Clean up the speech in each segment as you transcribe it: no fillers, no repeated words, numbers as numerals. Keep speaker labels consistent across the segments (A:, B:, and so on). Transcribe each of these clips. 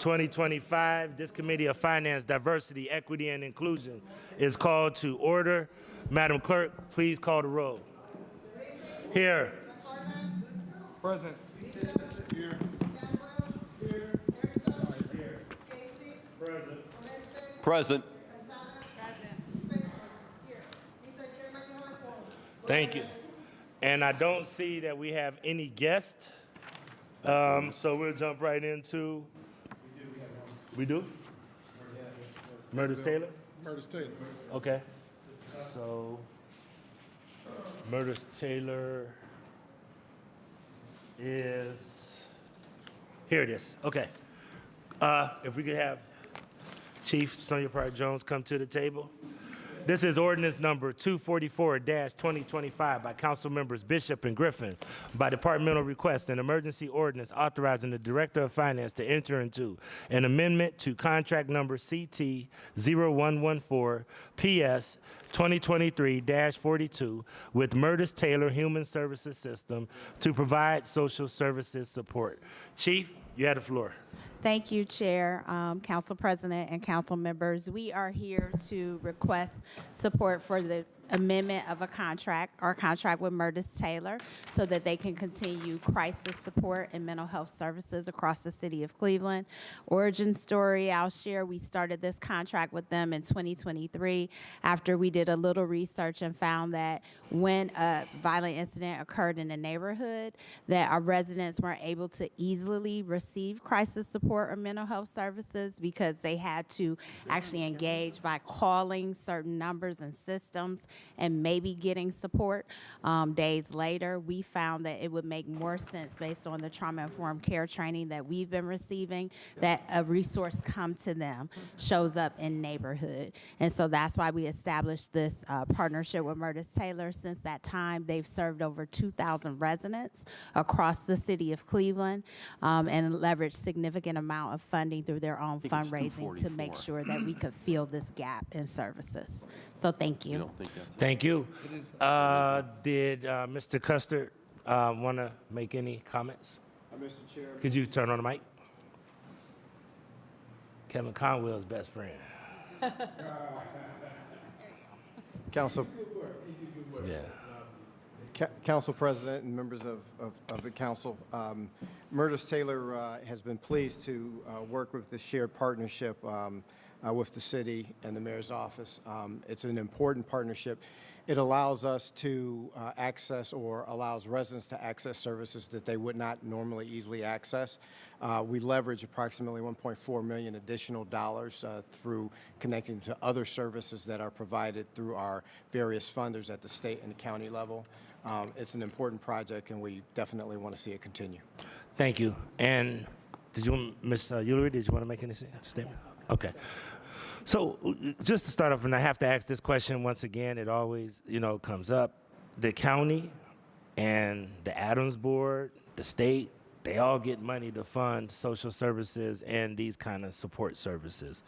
A: 2025. This Committee of Finance, Diversity, Equity, and Inclusion is called to order. Madam Clerk, please call the roll. Here.
B: Present.
C: Present.
A: Thank you. And I don't see that we have any guests, so we'll jump right into. We do? Murders Taylor?
B: Murders Taylor.
A: Okay. So, Murders Taylor is, here it is. Okay. If we could have Chief Sonia Park Jones come to the table. This is ordinance number 244-2025 by council members Bishop and Griffin by departmental request, an emergency ordinance authorizing the Director of Finance to enter into an amendment to contract number CT 0114 PS 2023-42 with Murders Taylor Human Services System to provide social services support. Chief, you have the floor.
D: Thank you, Chair, Council President, and council members. We are here to request support for the amendment of a contract, our contract with Murders Taylor, so that they can continue crisis support and mental health services across the city of Cleveland. Origin story I'll share, we started this contract with them in 2023 after we did a little research and found that when a violent incident occurred in the neighborhood, that our residents weren't able to easily receive crisis support or mental health services because they had to actually engage by calling certain numbers and systems and maybe getting support. Days later, we found that it would make more sense based on the trauma-informed care training that we've been receiving that a resource come to them, shows up in neighborhood. And so that's why we established this partnership with Murders Taylor. Since that time, they've served over 2,000 residents across the city of Cleveland and leveraged significant amount of funding through their own fundraising to make sure that we could fill this gap in services. So thank you.
A: Thank you. Did Mr. Custard want to make any comments?
B: Mr. Chair.
A: Could you turn on the mic? Kevin Conwell's best friend.
E: Council,
A: Yeah.
E: Council President and members of the council, Murders Taylor has been pleased to work with the shared partnership with the city and the mayor's office. It's an important partnership. It allows us to access or allows residents to access services that they would not normally easily access. We leverage approximately $1.4 million additional dollars through connecting to other services that are provided through our various funders at the state and the county level. It's an important project, and we definitely want to see it continue.
A: Thank you. And did you, Ms. Ullery, did you want to make any statement? Okay. So just to start off, and I have to ask this question once again, it always, comes up. The county and the Adams Board, the state, they all get money to fund social services and these kind of support services.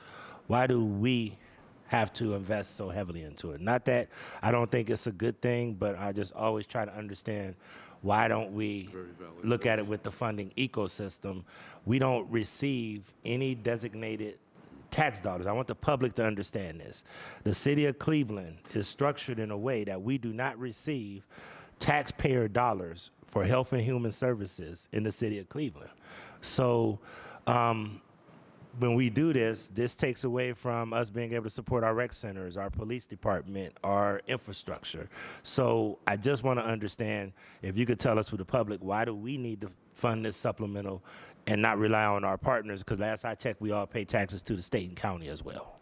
A: Why do we have to invest so heavily into it? Not that I don't think it's a good thing, but I just always try to understand why don't we look at it with the funding ecosystem. We don't receive any designated tax dollars. I want the public to understand this. The city of Cleveland is structured in a way that we do not receive taxpayer dollars for health and human services in the city of Cleveland. So when we do this, this takes away from us being able to support our rec centers, our police department, our infrastructure. So I just want to understand, if you could tell us for the public, why do we need to fund this supplemental and not rely on our partners? Because last I checked, we all pay taxes to the state and county as well.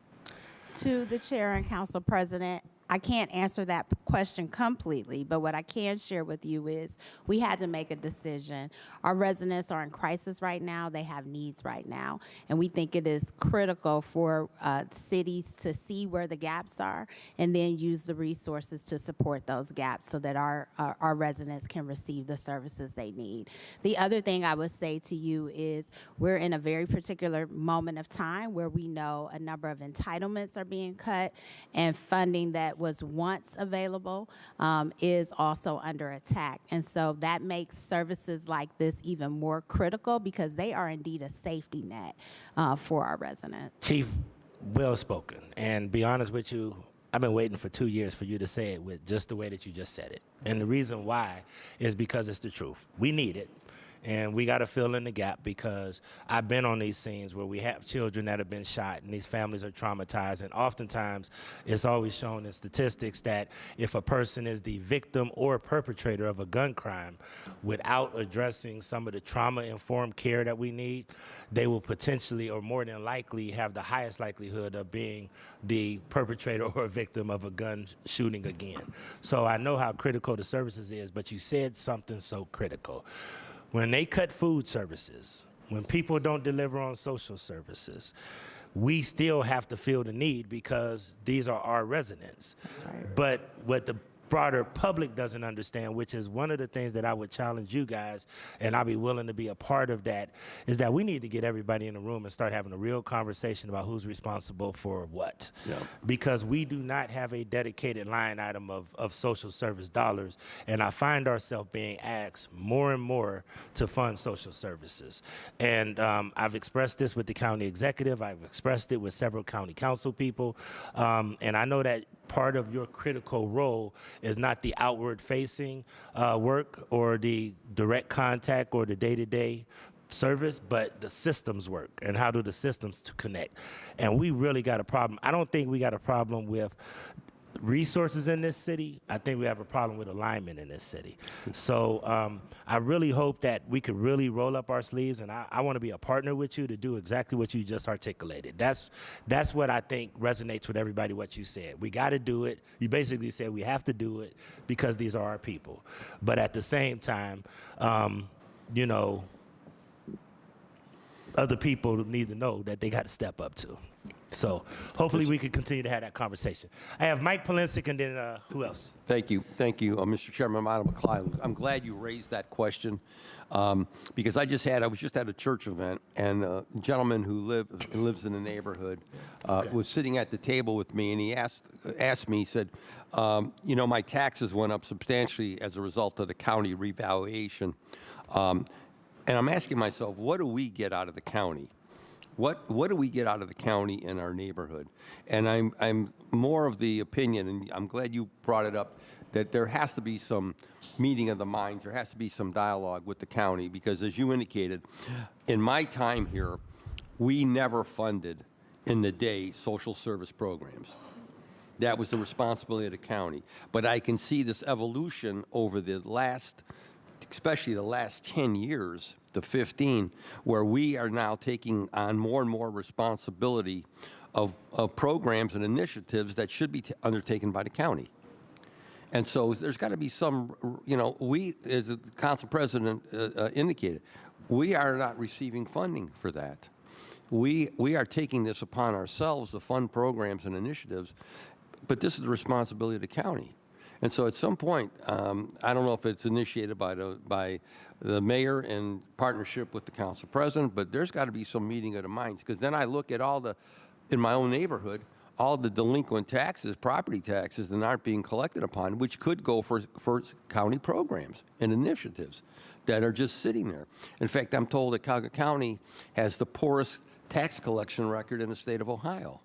D: To the Chair and Council President, I can't answer that question completely, but what I can share with you is we had to make a decision. Our residents are in crisis right now. They have needs right now. And we think it is critical for cities to see where the gaps are and then use the resources to support those gaps so that our residents can receive the services they need. The other thing I would say to you is we're in a very particular moment of time where we know a number of entitlements are being cut and funding that that was once available is also under attack. And so that makes services like this even more critical because they are indeed a safety net for our residents.
A: Chief, well spoken. And be honest with you, I've been waiting for 2 years for you to say it with just the way that you just said it. And the reason why is because it's the truth. We need it. And we got to fill in the gap because I've been on these scenes where we have children that have been shot and these families are traumatized. And oftentimes it's always shown in statistics that if a person is the victim or perpetrator of a gun crime, without addressing some of the trauma-informed care that we need, they will potentially or more than likely have the highest likelihood of being the perpetrator or victim of a gun shooting again. So I know how critical the services is, but you said something so critical. When they cut food services, when people don't deliver on social services, we still have to feel the need because these are our residents.
D: That's right.
A: But what the broader public doesn't understand, which is one of the things that I would challenge you guys, and I'll be willing to be a part of that, is that we need to get everybody in the room and start having a real conversation about who's responsible for what.
C: Yeah.
A: Because we do not have a dedicated line item of social service dollars, and I find ourselves being asked more and more to fund social services. And I've expressed this with the county executive, I've expressed it with several county council people, and I know that part of your critical role is not the outward facing work or the direct contact or the day-to-day service, but the systems work and how do the systems to connect. And we really got a problem. I don't think we got a problem with resources in this city. I think we have a problem with alignment in this city. So I really hope that we could really roll up our sleeves, and I want to be a partner with you to do exactly what you just articulated. That's what I think resonates with everybody, what you said. We got to do it. You basically said we have to do it because these are our people. But at the same time, you know, other people need to know that they got to step up too. So hopefully we can continue to have that conversation. I have Mike Polensik and then who else?
C: Thank you, Mr. Chairman. I'm Adam McClellan. I'm glad you raised that question because I was just at a church event, and a gentleman who lives in the neighborhood was sitting at the table with me, and he asked me, he said, you know, my taxes went up substantially as a result of the county revaluation, and I'm asking myself, what do we get out of the county? What do we get out of the county in our neighborhood? And I'm more of the opinion, and I'm glad you brought it up, that there has to be some meeting of the minds. There has to be some dialogue with the county because, as you indicated, in my time here, we never funded in the day social service programs. That was the responsibility of the county. But I can see this evolution over the last, especially the last 10 years, to 15, where we are now taking on more and more responsibility of programs and initiatives that should be undertaken by the county. And so there's got to be some, you know, we, as the council president indicated, we are not receiving funding for that. We are taking this upon ourselves to fund programs and initiatives, but this is the responsibility of the county. And so at some point, I don't know if it's initiated by the mayor in partnership with the council president, but there's got to be some meeting of the minds, because then I look at in my own neighborhood, all the delinquent taxes, property taxes that aren't being collected upon, which could go for county programs and initiatives that are just sitting there. In fact, I'm told that Cuyahoga County has the poorest tax collection record in the state of Ohio.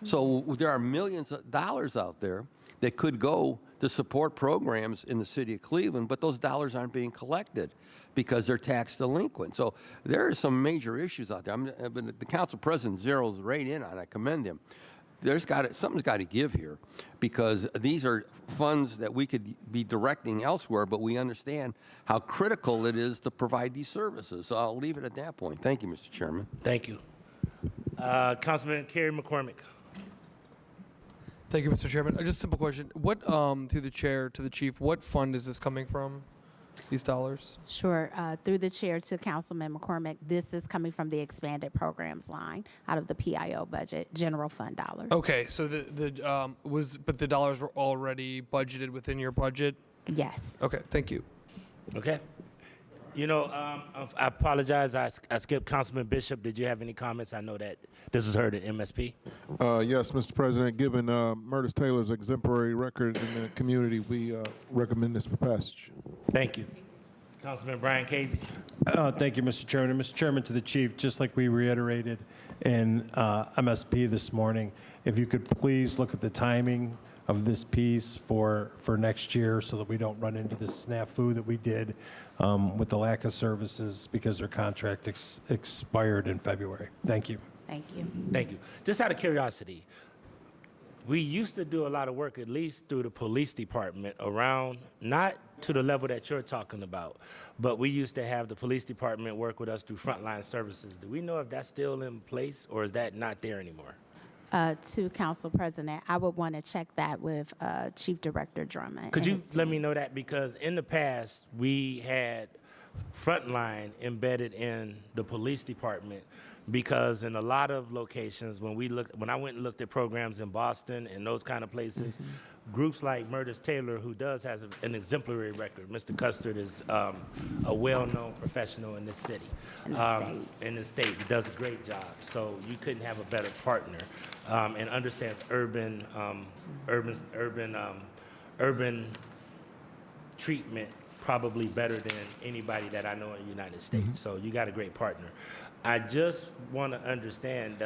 C: So there are millions of dollars out there that could go to support programs in the city of Cleveland, but those dollars aren't being collected because they're tax delinquent. So there are some major issues out there. The council president zeroes right in on it. I commend him. Something's got to give here, because these are funds that we could be directing elsewhere, but we understand how critical it is to provide these services. So I'll leave it at that point. Thank you, Mr. Chairman.
A: Thank you. Councilman Kerry McCormick.
F: Thank you, Mr. Chairman. Just a simple question. What, through the chair to the chief, what fund is this coming from, these dollars?
D: Sure. Through the chair to Councilman McCormick, this is coming from the expanded programs line out of the PIO budget, general fund dollars.
F: Okay, so but the dollars were already budgeted within your budget?
D: Yes.
F: Okay, thank you.
A: Okay. You know, I apologize. I skipped Councilman Bishop. Did you have any comments? I know that this is heard at MSP.
G: Yes, Mr. President, given Murtis Taylor's exemplary record in the community, we recommend this for passage.
A: Thank you. Councilman Brian Casey.
H: Thank you, Mr. Chairman. And Mr. Chairman, to the chief, just like we reiterated in MSP this morning, if you could please look at the timing of this piece for next year so that we don't run into the snafu that we did with the lack of services because their contract expired in February. Thank you.
D: Thank you.
A: Thank you. Just out of curiosity, we used to do a lot of work, at least through the police department, around, not to the level that you're talking about, but we used to have the police department work with us through frontline services. Do we know if that's still in place, or is that not there anymore?
D: To Council President, I would want to check that with Chief Director Drummond.
A: Could
D: and
A: you
D: his
A: let
D: team.
A: me know that? Because in the past, we had frontline embedded in the police department, because in a lot of locations, when I went and looked at programs in Boston and those kind of places, groups like Murtis Taylor, who has an exemplary record. Mr. Custard is a well-known professional in this city.
D: In the state.
A: In the state. He does a great job. So you couldn't have a better partner, and understands urban treatment probably better than anybody that I know in the United States. So you got a great partner. I just want to understand,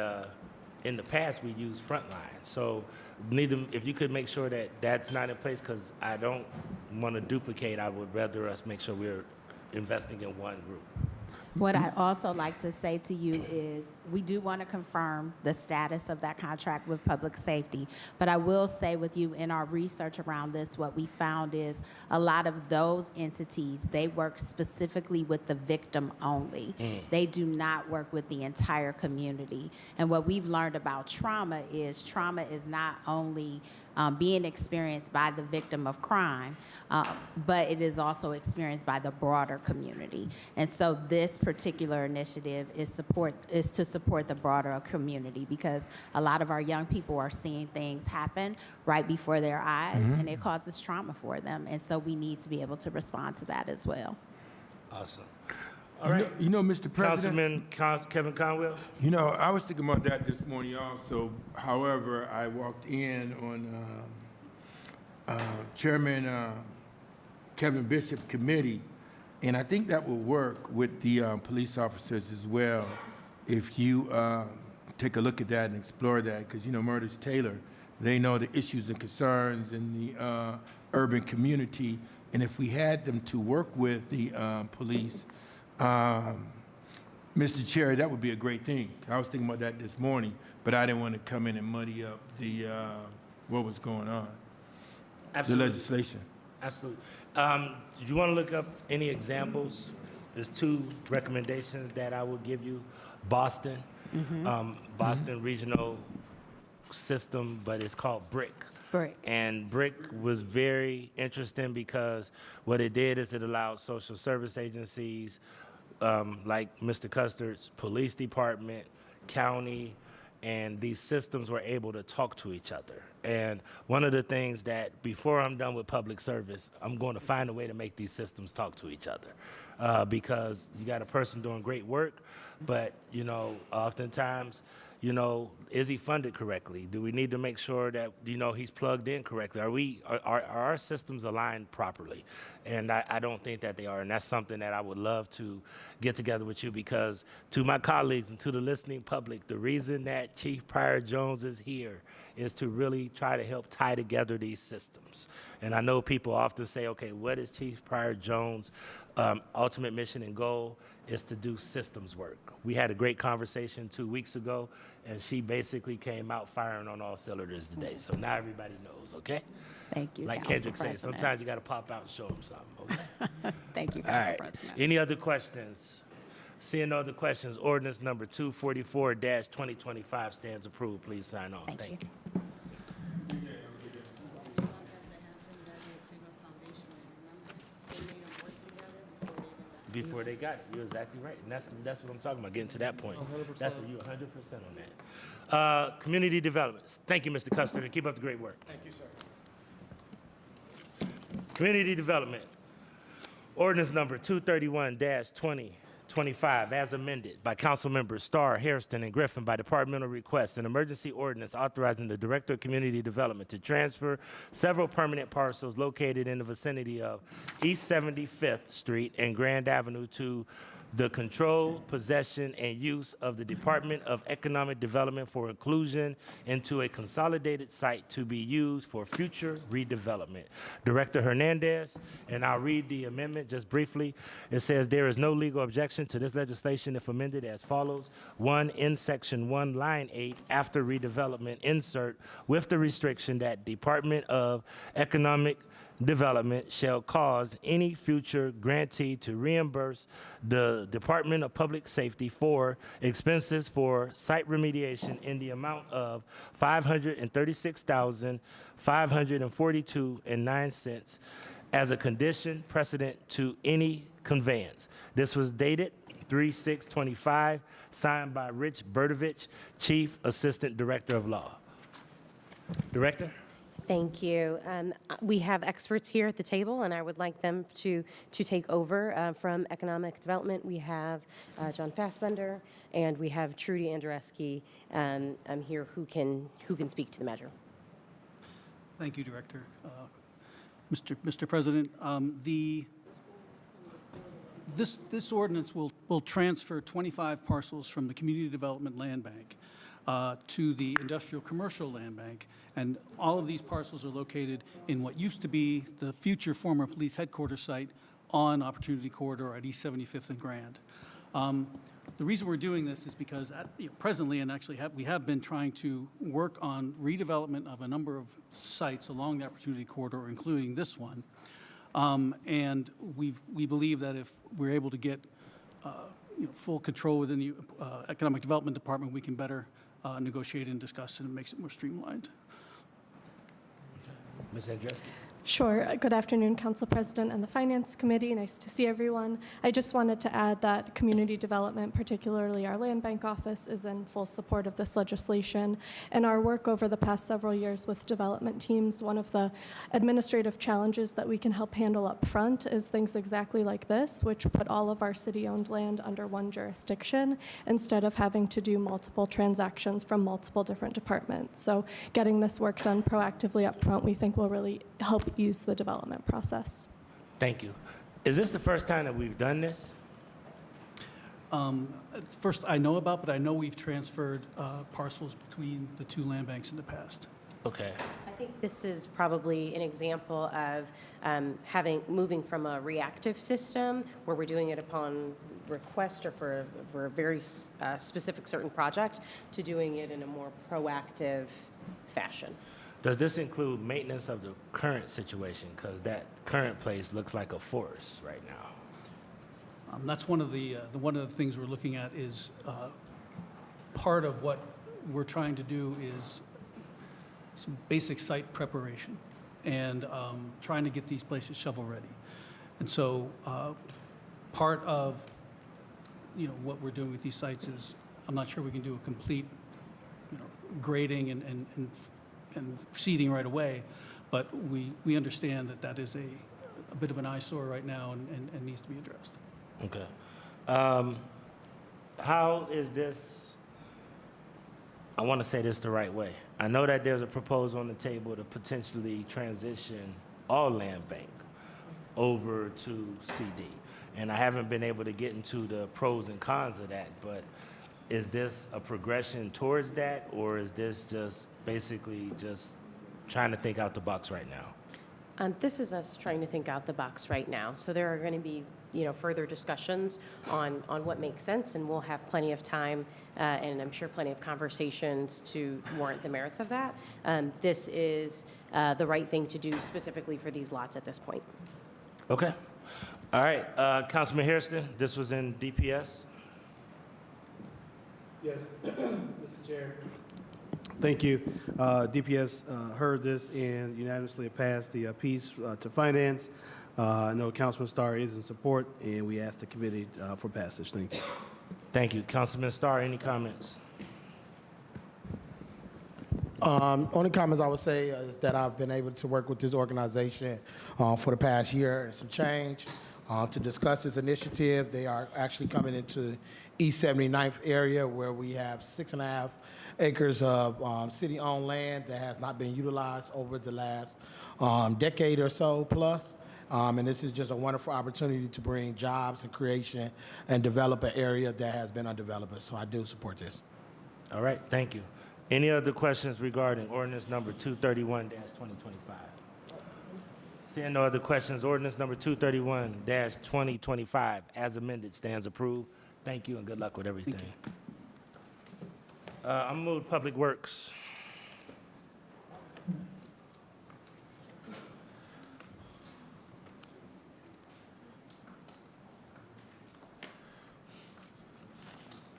A: in the past we used Frontline. So if you could make sure that that's not in place, because I don't want to duplicate. I would rather us make sure we're investing in one group.
D: What I'd also like to say to you is we do want to confirm the status of that contract with public safety. But I will say with you, in our research around this, what we found is a lot of those entities, they work specifically with the victim only. They do not work with the entire community. And what we've learned about trauma is not only being experienced by the victim of crime, but it is also experienced by the broader community. And so this particular initiative is to support the broader community, because a lot of our young people are seeing things happen right before their eyes, and it causes trauma for them. And so we need to be able to respond to that as well.
A: Awesome. All right.
B: You know, Mr. President.
A: Councilman Kevin Conwell.
B: You know, I was thinking about that this morning also. However, I walked in on Chairman Kevin Bishop committee, and I think that will work with the police officers as well. If you take a look at that and explore that, because you know, Murtis Taylor, they know the issues and concerns in the urban community, and if we had them to work with the police. Mr. Chair, that would be a great thing. I was thinking about that this morning, but I didn't want to come in and muddy up the what was going on,
A: Absolutely.
B: the legislation.
A: Absolutely. Do you want to look up any examples? There's two recommendations that I will give you. Boston, Boston Regional System, but it's called BRIC.
D: BRIC.
A: And BRIC was very interesting because what it did is it allowed social service agencies like Mr. Custard's police department, county, and these systems were able to talk to each other. And one of the things that before I'm done with public service, I'm going to find a way to make these systems talk to each other, because you got a person doing great work, but you know, oftentimes, you know, is he funded correctly? Do we need to make sure that, you know, he's plugged in correctly? Are our systems aligned properly? And I don't think that they are, and that's something that I would love to get together with you, because to my colleagues and to the listening public, the reason that Chief Pryor Jones is here is to really try to help tie together these systems. And I know people often say, okay, what is Chief Pryor Jones' ultimate mission and goal? Is to do systems work. We had a great conversation 2 weeks ago, and she basically came out firing on all cylinders today. So now everybody knows, okay?
D: Thank you,
A: Like
D: Council
A: Kendrick said,
D: President.
A: sometimes you got to pop out and show them something, okay?
D: Thank you,
A: All
D: Council
A: right.
D: President.
A: Any other questions? Seeing no other questions, ordinance number 244-2025 stands approved. Please sign off.
D: Thank you.
A: Before they got it, you're exactly right, and that's what I'm talking about. Getting to that point. That's you 100% on that. Community development. Thank you, Mr. Custard, and keep up the great work.
E: Thank you, sir.
A: Community development. Ordinance number 231-2025, as amended by council members Starr, Hairston, and Griffin by departmental request, an emergency ordinance authorizing the Director of Community Development to transfer several permanent parcels located in the vicinity of East 75th Street and Grand Avenue to the control, possession, and use of the Department of Economic Development for inclusion into a consolidated site to be used for future redevelopment. Director Hernandez, and I'll read the amendment just briefly. It says there is no legal objection to this legislation if amended as follows. 1, in Section 1, Line 8, after redevelopment, insert with the restriction that Department of Economic Development shall cause any future grantee to reimburse the Department of Public Safety for expenses for site remediation in the amount of $536,542.09 as a condition precedent to any conveyance. This was dated 3/6/25, signed by Rich Bertovich, Chief Assistant Director of Law. Director?
I: Thank you. We have experts here at the table, and I would like them to take over from Economic Development. We have John Fassbender, and we have Trudy Andreski here who can speak to the measure.
J: Thank you, Director. Mr. President, this ordinance will transfer 25 parcels from the Community Development Land Bank to the Industrial Commercial Land Bank, and all of these parcels are located in what used to be the future former police headquarters site on Opportunity Corridor at East 75th and Grand. The reason we're doing this is because presently, and actually we have been trying to work on redevelopment of a number of sites along the Opportunity Corridor, including this one. And we believe that if we're able to get full control within the Economic Development Department, we can better negotiate and discuss, and it makes it more streamlined.
A: Ms. Andreski?
K: Sure. Good afternoon, Council President and the Finance Committee. Nice to see everyone. I just wanted to add that community development, particularly our land bank office, is in full support of this legislation. And our work over the past several years with development teams, one of the administrative challenges that we can help handle up front is things exactly like this, which put all of our city-owned land under one jurisdiction instead of having to do multiple transactions from multiple different departments. So getting this work done proactively up front, we think will really help ease the development process.
A: Thank you. Is this the first time that we've done this?
J: First, I know about, but I know we've transferred parcels between the two land banks in the past.
A: Okay.
I: I think this is probably an example of moving from a reactive system where we're doing it upon request or for a very specific certain project to doing it in a more proactive fashion.
A: Does this include maintenance of the current situation? Because that current place looks like a forest right now.
J: That's one of the things we're looking at is part of what we're trying to do is some basic site preparation and trying to get these places shovel ready. And so part of what we're doing with these sites is I'm not sure we can do a complete grading and seeding right away, but we understand that is a bit of an eyesore right now and needs to be addressed.
A: Okay. How is this, I want to say this the right way. I know that there's a proposal on the table to potentially transition all land bank over to CD. And I haven't been able to get into the pros and cons of that, but is this a progression towards that, or is this just basically just trying to think out the box right now?
I: This is us trying to think out the box right now. So there are going to be, further discussions on what makes sense, and we'll have plenty of time, and I'm sure plenty of conversations to warrant the merits of that. This is the right thing to do specifically for these lots at this point.
A: Okay. All right. Councilman Hairston, this was in DPS.
L: Yes, Mr. Chair. Thank you. DPS heard this and unanimously passed the piece to finance. I know Councilman Starr is in support, and we ask the committee for passage. Thank you.
A: Thank you. Councilman Starr, any comments?
M: Only comments I would say is that I've been able to work with this organization for the past year and some change. to discuss this initiative. They are actually coming into East 79th area where we have 6.5 acres of city-owned land that has not been utilized over the last decade or so plus. And this is just a wonderful opportunity to bring jobs and creation and develop an area that has been undeveloped. So I do support this.
A: All right, thank you. Any other questions regarding ordinance number 231-2025? Seeing no other questions, ordinance number 231-2025 as amended stands approved. Thank you and good luck with everything. I'm gonna move to Public Works.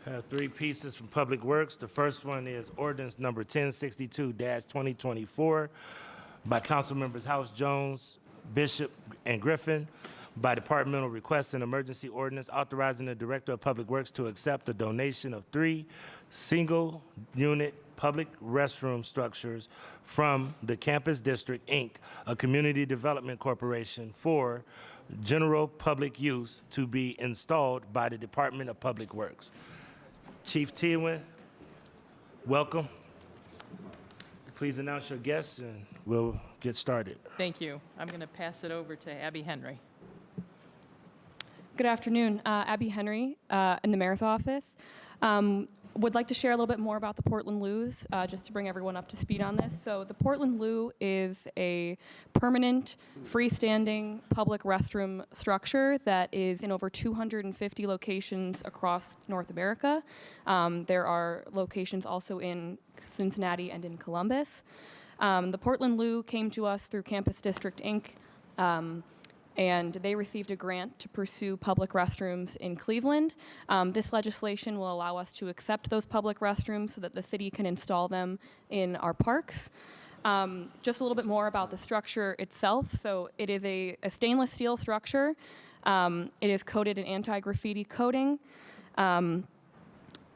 A: Have three pieces from Public Works. The first one is ordinance number 1062-2024 by Council Members House Jones, Bishop, and Griffin, by departmental request and emergency ordinance authorizing the Director of Public Works to accept the donation of 3 single-unit public restroom structures from the Campus District, Inc., a community development corporation for general public use to be installed by the Department of Public Works. Chief Teeuwen, welcome. Please announce your guests and we'll get started.
N: Thank you. I'm going to pass it over to Abby Henry.
K: Good afternoon. Abby Henry in the mayor's office. Would like to share a little bit more about the Portland Loos, just to bring everyone up to speed on this. So the Portland Loo is a permanent, freestanding public restroom structure that is in over 250 locations across North America. There are locations also in Cincinnati and in Columbus. The Portland Loo came to us through Campus District, Inc., and they received a grant to pursue public restrooms in Cleveland. This legislation will allow us to accept those public restrooms so that the city can install them in our parks. Just a little bit more about the structure itself. So it is a stainless steel structure. It is coated in anti-graffiti coating.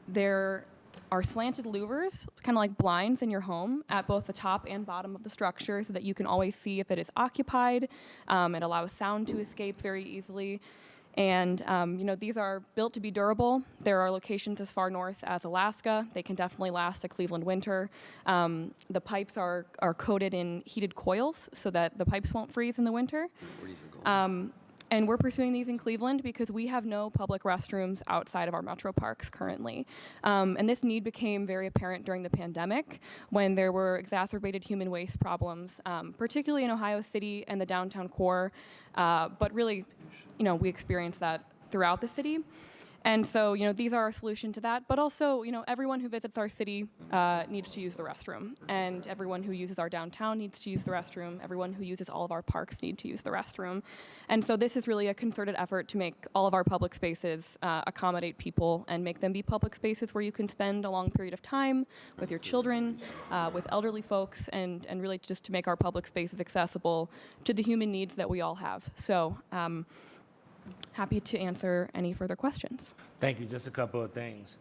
K: There are slanted louvers, kind of like blinds in your home, at both the top and bottom of the structure so that you can always see if it is occupied. It allows sound to escape very easily. And these are built to be durable. There are locations as far north as Alaska. They can definitely last a Cleveland winter. The pipes are coated in heated coils so that the pipes won't freeze in the winter. And we're pursuing these in Cleveland because we have no public restrooms outside of our metro parks currently. And this need became very apparent during the pandemic when there were exacerbated human waste problems, particularly in Ohio City and the downtown core. But really, we experienced that throughout the city. And so, these are our solution to that. But also, everyone who visits our city needs to use the restroom. And everyone who uses our downtown needs to use the restroom. Everyone who uses all of our parks need to use the restroom. And so this is really a concerted effort to make all of our public spaces accommodate people and make them be public spaces where you can spend a long period of time with your children, with elderly folks, and really just to make our public spaces accessible to the human needs that we all have. So, happy to answer any further questions.
A: Thank you. Just a couple of things.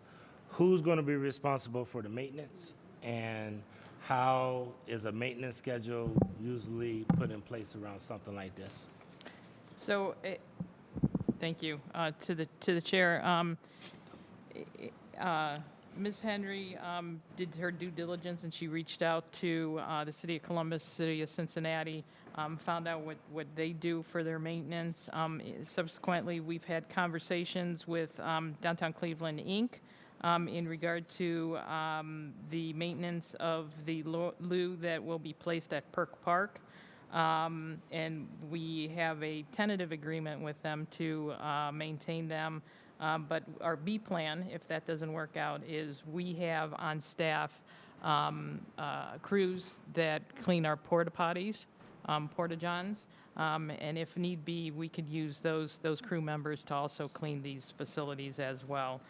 A: Who's going to be responsible for the maintenance, and how is a maintenance schedule usually put in place around something like this?
N: So, thank you to the chair. Ms. Henry did her due diligence, and she reached out to the city of Columbus, city of Cincinnati, found out what they do for their maintenance. Subsequently, we've had conversations with Downtown Cleveland, Inc. In regard to the maintenance of the loo that will be placed at Perk Park. And we have a tentative agreement with them to maintain them. But our B plan, if that doesn't work out, is we have on staff crews that clean our porta potties, porta johns, and if need be, we could use those crew members to also clean these facilities as well.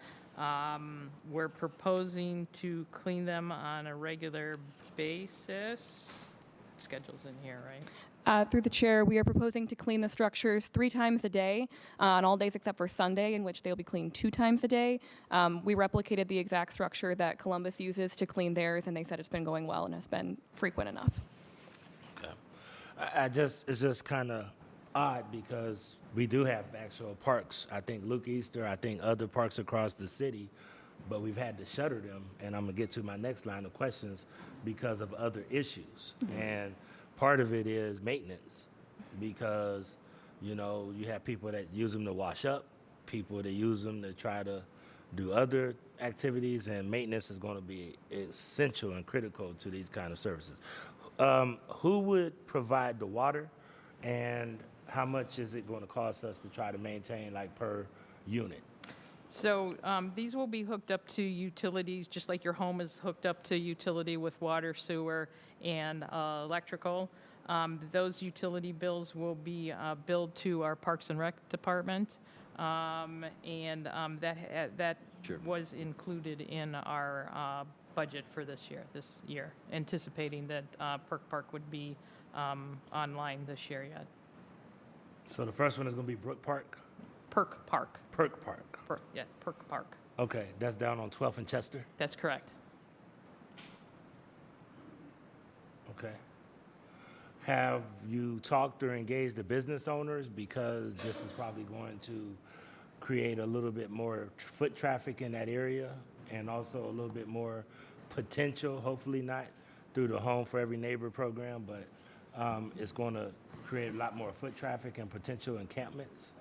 N: We're proposing to clean them on a regular basis. Schedule's in here, right?
K: Through the chair, we are proposing to clean the structures 3 times a day, on all days except for Sunday, in which they'll be cleaned 2 times a day. We replicated the exact structure that Columbus uses to clean theirs, and they said it's been going well and has been frequent enough.
A: Okay. It's just kind of odd because we do have actual parks. I think Luke Easter, I think other parks across the city, but we've had to shutter them. And I'm gonna get to my next line of questions because of other issues. And part of it is maintenance because, you know, you have people that use them to wash up, people that use them to try to do other activities, and maintenance is going to be essential and critical to these kind of services. Who would provide the water, and how much is it going to cost us to try to maintain, like, per unit?
N: So these will be hooked up to utilities, just like your home is hooked up to utility with water, sewer, and electrical. Those utility bills will be billed to our Parks and Rec department, and that
C: Sure.
N: was included in our budget for this year, anticipating that Perk Park would be online this year yet.
A: So the first one is going to be Brook Park?
N: Perk Park.
A: Perk Park.
N: Perk Park.
A: Okay, that's down on 12th and Chester?
N: That's correct.
A: Okay. Have you talked or engaged the business owners? Because this is probably going to create a little bit more foot traffic in that area and also a little bit more potential, hopefully not through the Home for Every Neighbor program, but it's going to create a lot more foot traffic and potential encampments.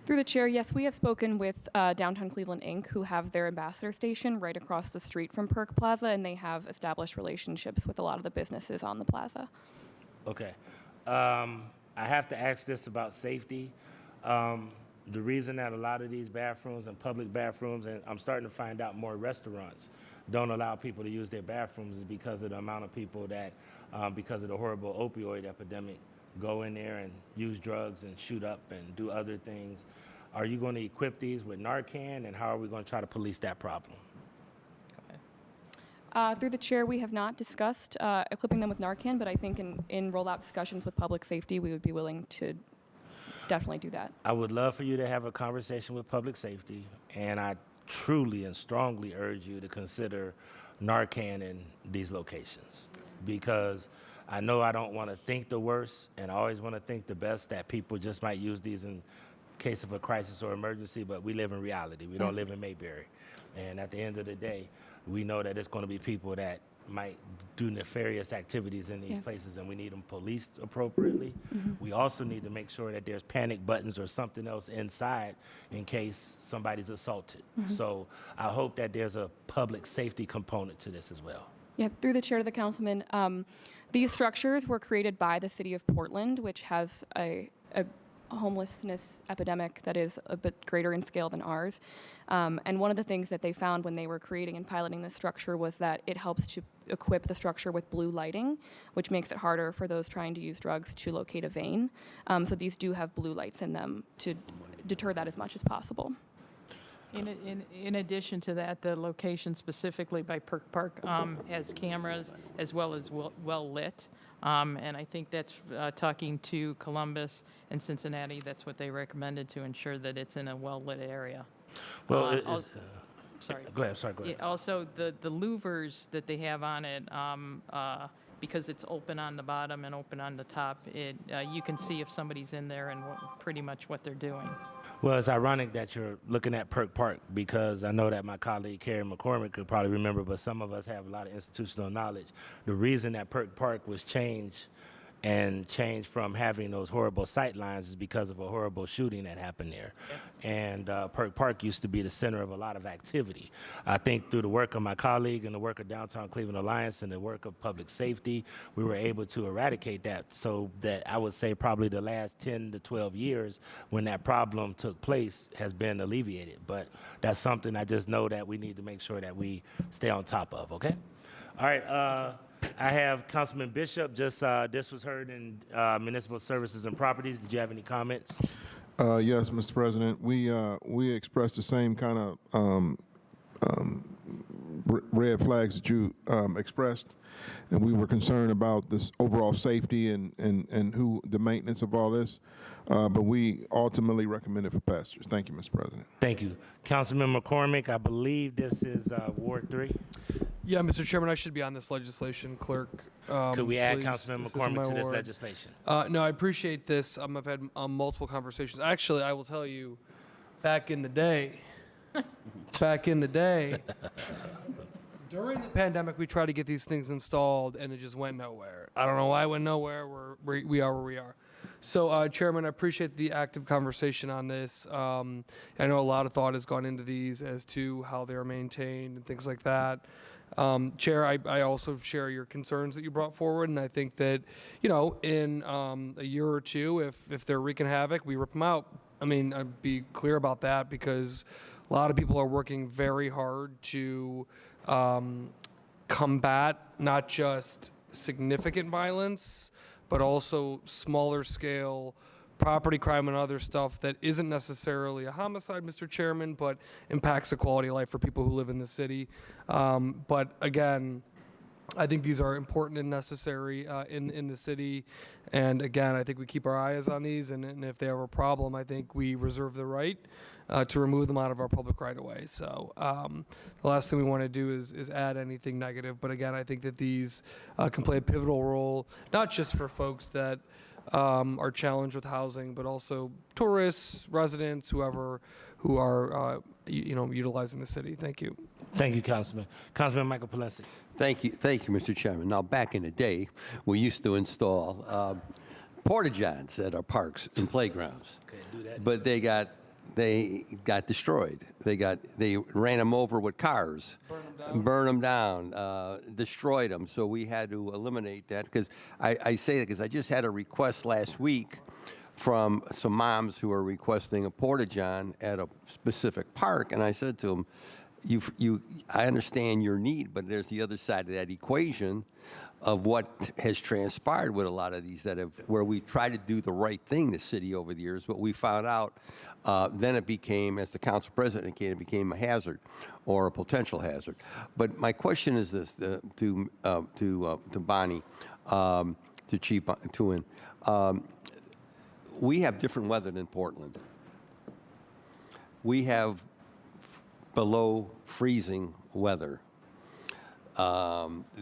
O: Through the chair, yes, we have spoken with Downtown Cleveland Inc., who have their ambassador station right across the street from Perk Plaza, and they have established relationships with a lot of the businesses on the plaza.
A: Okay. I have to ask this about safety. The reason that a lot of these bathrooms and public bathrooms, and I'm starting to find out more restaurants, don't allow people to use their bathrooms is because of the amount of people that, because of the horrible opioid epidemic, go in there and use drugs and shoot up and do other things. Are you going to equip these with Narcan, and how are we going to try to police that problem?
O: Through the chair, we have not discussed equipping them with Narcan, but I think in rollout discussions with public safety, we would be willing to definitely do that.
A: I would love for you to have a conversation with public safety, and I truly and strongly urge you to consider Narcan in these locations, because I know I don't want to think the worst, and I always want to think the best, that people just might use these in case of a crisis or emergency, but we live in reality. We don't live in Mayberry. And at the end of the day, we know that it's going to be people that might do nefarious activities in these places, and we need them policed appropriately. We also need to make sure that there's panic buttons or something else inside in case somebody's assaulted. So I hope that there's a public safety component to this as well.
O: Yeah, through the chair to the councilman, these structures were created by the city of Portland, which has a homelessness epidemic that is a bit greater in scale than ours. And one of the things that they found when they were creating and piloting this structure was that it helps to equip the structure with blue lighting, which makes it harder for those trying to use drugs to locate a vein. So these do have blue lights in them to deter that as much as possible.
N: In addition to that, the location specifically by Perk Park has cameras as well as well lit. And I think that's talking to Columbus and Cincinnati. That's what they recommended to ensure that it's in a well lit area.
A: Well,
N: sorry.
A: Go ahead. Sorry, go ahead.
N: Also, the louvers that they have on it, because it's open on the bottom and open on the top, you can see if somebody's in there and pretty much what they're doing.
A: Well, it's ironic that you're looking at Perk Park, because I know that my colleague Karen McCormick could probably remember, but some of us have a lot of institutional knowledge. The reason that Perk Park was changed from having those horrible sight lines is because of a horrible shooting that happened there. And Perk Park used to be the center of a lot of activity. I think through the work of my colleague and the work of Downtown Cleveland Alliance and the work of public safety, we were able to eradicate that, so that I would say probably the last 10 to 12 years when that problem took place has been alleviated. But that's something I just know that we need to make sure that we stay on top of, okay? All right, I have Councilman Bishop. Just this was heard in Municipal Services and Properties. Did you have any comments?
G: Yes, Mr. President. We expressed the same kind of red flags that you expressed, and we were concerned about this overall safety and who the maintenance of all this. But we ultimately recommended for passage. Thank you, Mr. President.
A: Thank you. Councilman McCormick, I believe this is Ward 3.
F: Yeah, Mr. Chairman, I should be on this legislation, clerk.
A: Could we add
F: please.
A: Councilman
F: This is my
A: McCormick to this
F: ward.
A: legislation?
F: No, I appreciate this. I've had multiple conversations. Actually, I will tell you, back in the day, during the pandemic, we tried to get these things installed, and it just went nowhere. I don't know why it went nowhere. We are where we are. So, Chairman, I appreciate the active conversation on this. I know a lot of thought has gone into these as to how they're maintained and things like that. Chair, I also share your concerns that you brought forward, and I think that, in a year or two, if they're wreaking havoc, we rip them out. I mean, I'd be clear about that because a lot of people are working very hard to combat not just significant violence, but also smaller scale property crime and other stuff that isn't necessarily a homicide, Mr. Chairman, but impacts the quality of life for people who live in the city. But again, I think these are important and necessary in the city. And again, I think we keep our eyes on these, and if they have a problem, I think we reserve the right to remove them out of our public right of way. So the last thing we want to do is add anything negative. But again, I think that these can play a pivotal role, not just for folks that are challenged with housing, but also tourists, residents, whoever who are utilizing the city. Thank you.
A: Thank you, Councilman. Councilman Michael Palesi.
C: Thank you, Mr. Chairman. Now, back in the day, we used to install porta-johns at our parks and playgrounds, but they got destroyed. They ran them over with cars, burn them down, destroyed them. So we had to eliminate that because I say that because I just had a request last week from some moms who are requesting a porta-john at a specific park, and I said to them, I understand your need, but there's the other side of that equation of what has transpired with a lot of these where we tried to do the right thing, the city, over the years, but we found out then it became, as the council president indicated, it became a hazard or a potential hazard. But my question is this to Bonnie, to Chief Tuen. We have different weather than Portland. We have below freezing weather.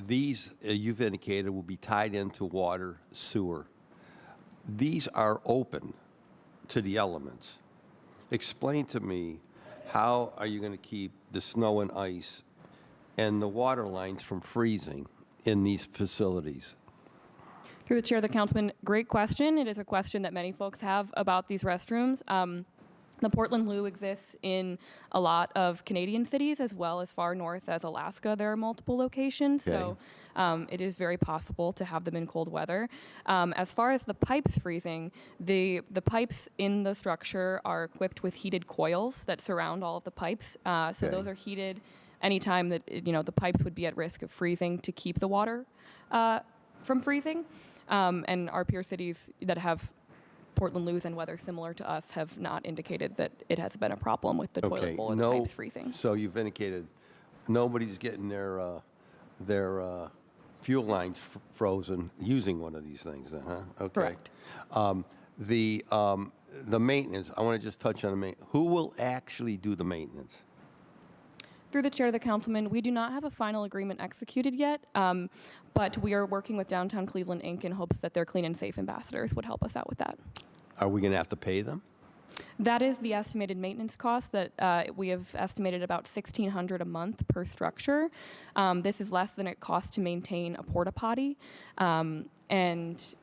C: These, you've indicated, will be tied into water, sewer. These are open to the elements. Explain to me, how are you going to keep the snow and ice and the water lines from freezing in these facilities?
O: Through the chair, the councilman, great question. It is a question that many folks have about these restrooms. The Portland Loo exists in a lot of Canadian cities, as well as far north as Alaska. There are multiple locations, so it is very possible to have them in cold weather. As far as the pipes freezing, the pipes in the structure are equipped with heated coils that surround all of the pipes. So those are heated anytime that the pipes would be at risk of freezing to keep the water from freezing. And our peer cities that have Portland Loos and weather similar to us have not indicated that it has been a problem with the toilet bowl or the pipes freezing.
C: So you've indicated nobody's getting their fuel lines frozen using one of these things, then, huh? Okay.
O: Correct.
C: The maintenance, I want to just touch on the maintenance. Who will actually do the maintenance?
O: Through the chair, the councilman, we do not have a final agreement executed yet, but we are working with Downtown Cleveland, Inc. in hopes that their clean and safe ambassadors would help us out with that.
C: Are we going to have to pay them?
O: That is the estimated maintenance cost that we have estimated about $1,600 a month per structure. This is less than it costs to maintain a porta potty, and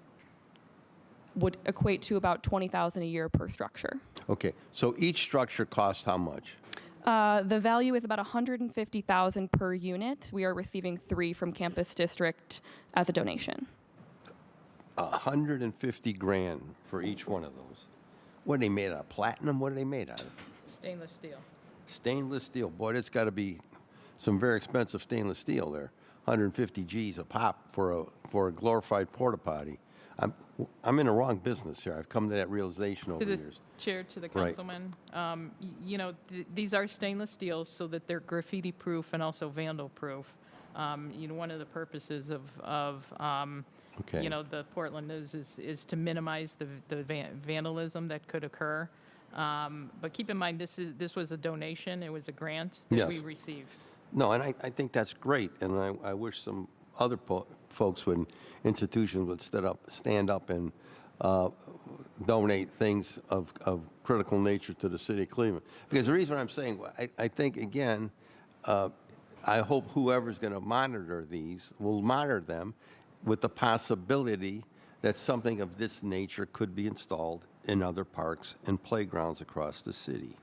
O: would equate to about $20,000 a year per structure.
C: Okay, so each structure costs how much?
O: The value is about $150,000 per unit. We are receiving 3 from Campus District as a donation.
C: $150,000 for each one of those. What are they made out of? Platinum? What are they made out of?
N: Stainless steel.
C: Stainless steel. Boy, it's got to be some very expensive stainless steel there. 150 G's a pop for a glorified porta potty. I'm in the wrong business here. I've come to that realization over the years.
N: Chair, to the
C: Right.
N: councilman, these are stainless steels so that they're graffiti proof and also vandal proof. One of the purposes of
C: Okay.
N: the Portland News is to minimize the vandalism that could occur. But keep in mind, this was a donation. It was a grant that we
C: Yes.
N: received.
C: No, and I think that's great, and I wish some other folks would, institutions would stand up and donate things of critical nature to the city of Cleveland. Because the reason I'm saying, I think, again, I hope whoever's going to monitor these will monitor them with the possibility that something of this nature could be installed in other parks and playgrounds across the city.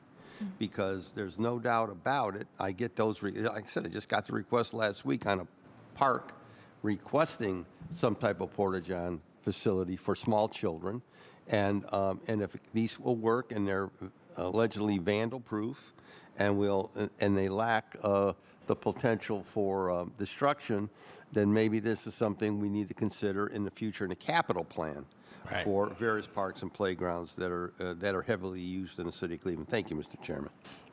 C: Because there's no doubt about it. I get those, like I said, I just got the request last week on a park requesting some type of porta-john facility for small children. And if these will work and they're allegedly vandal-proof and they lack the potential for destruction, then maybe this is something we need to consider in the future in a capital plan. Right. For various parks and playgrounds that are heavily used in the city of Cleveland. Thank you, Mr. Chairman.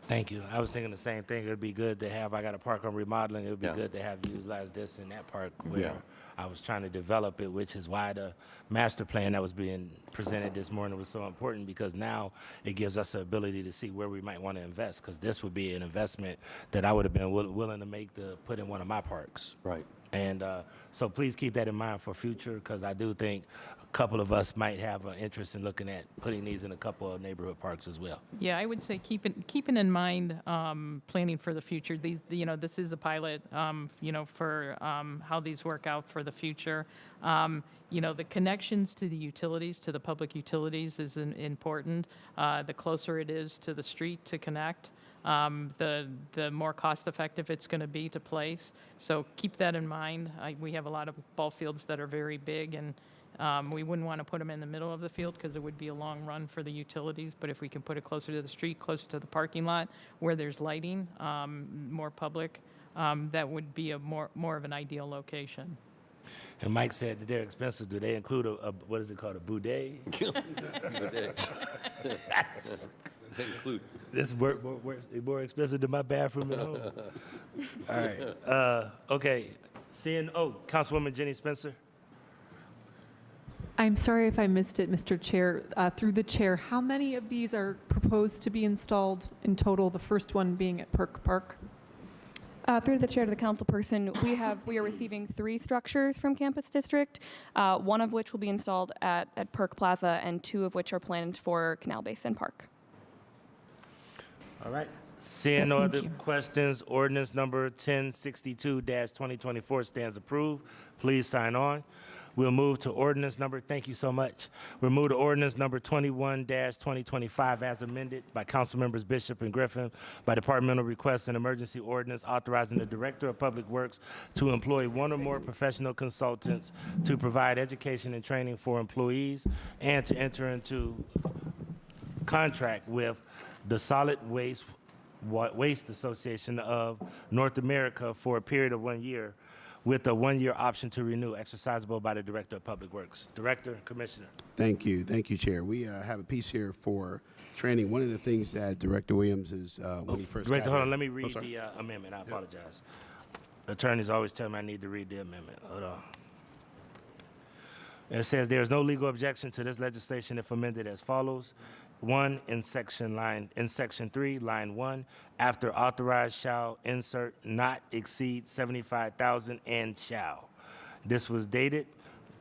A: Thank you. I was thinking the same thing. It would be good to have, I got a park on remodeling, it would be good to have utilize this in that park where I was trying to develop it, which is why the master plan that was being presented this morning was so important, because now it gives us the ability to see where we might want to invest, because this would be an investment that I would have been willing to make to put in one of my parks.
C: Right.
A: And so please keep that in mind for future, because I do think a couple of us might have an interest in looking at putting these in a couple of neighborhood parks as well.
N: Yeah, I would say keeping in mind planning for the future. These, this is a pilot, for how these work out for the future. The connections to the utilities, to the public utilities, is important. The closer it is to the street to connect, the more cost-effective it's going to be to place. So keep that in mind. We have a lot of ball fields that are very big, and we wouldn't want to put them in the middle of the field because it would be a long run for the utilities. But if we can put it closer to the street, closer to the parking lot, where there's lighting, more public, that would be a more of an ideal location.
A: And Mike said that they're expensive. Do they include a what is it called, a boudet?
C: They include.
A: This more expensive than my bathroom at home. All right. Okay. Councilwoman Jenny Spencer.
P: I'm sorry if I missed it, Mr. Chair. Through the chair, how many of these are proposed to be installed in total, the first one being at Perk Park?
O: Through the chair to the council person, we are receiving 3 structures from Campus District, one of which will be installed at Perk Plaza, and 2 of which are planned for Canal Basin Park.
A: All right. Seeing no other questions, ordinance number 1062-2024 stands approved. Please sign on. We'll move to ordinance number, thank you so much. We'll move to ordinance number 21-2025 as amended by Council Members Bishop and Griffin by departmental request and emergency ordinance authorizing the Director of Public Works to employ one or more professional consultants to provide education and training for employees and to enter into contract with the Solid Waste Association of North America for a period of 1 year, with a 1-year option to renew, exercisable by the Director of Public Works. Director, Commissioner.
Q: Thank you, Chair. We have a piece here for training. One of the things that Director Williams is when he first
A: Director,
Q: got
A: hold on,
Q: here-
A: let me read the amendment. I apologize. Attorneys always tell me I need to read the amendment. Hold on. It says there is no legal objection to this legislation if amended as follows. 1, in section 3, line 1, after authorized shall insert not exceed 75,000 and shall. This was dated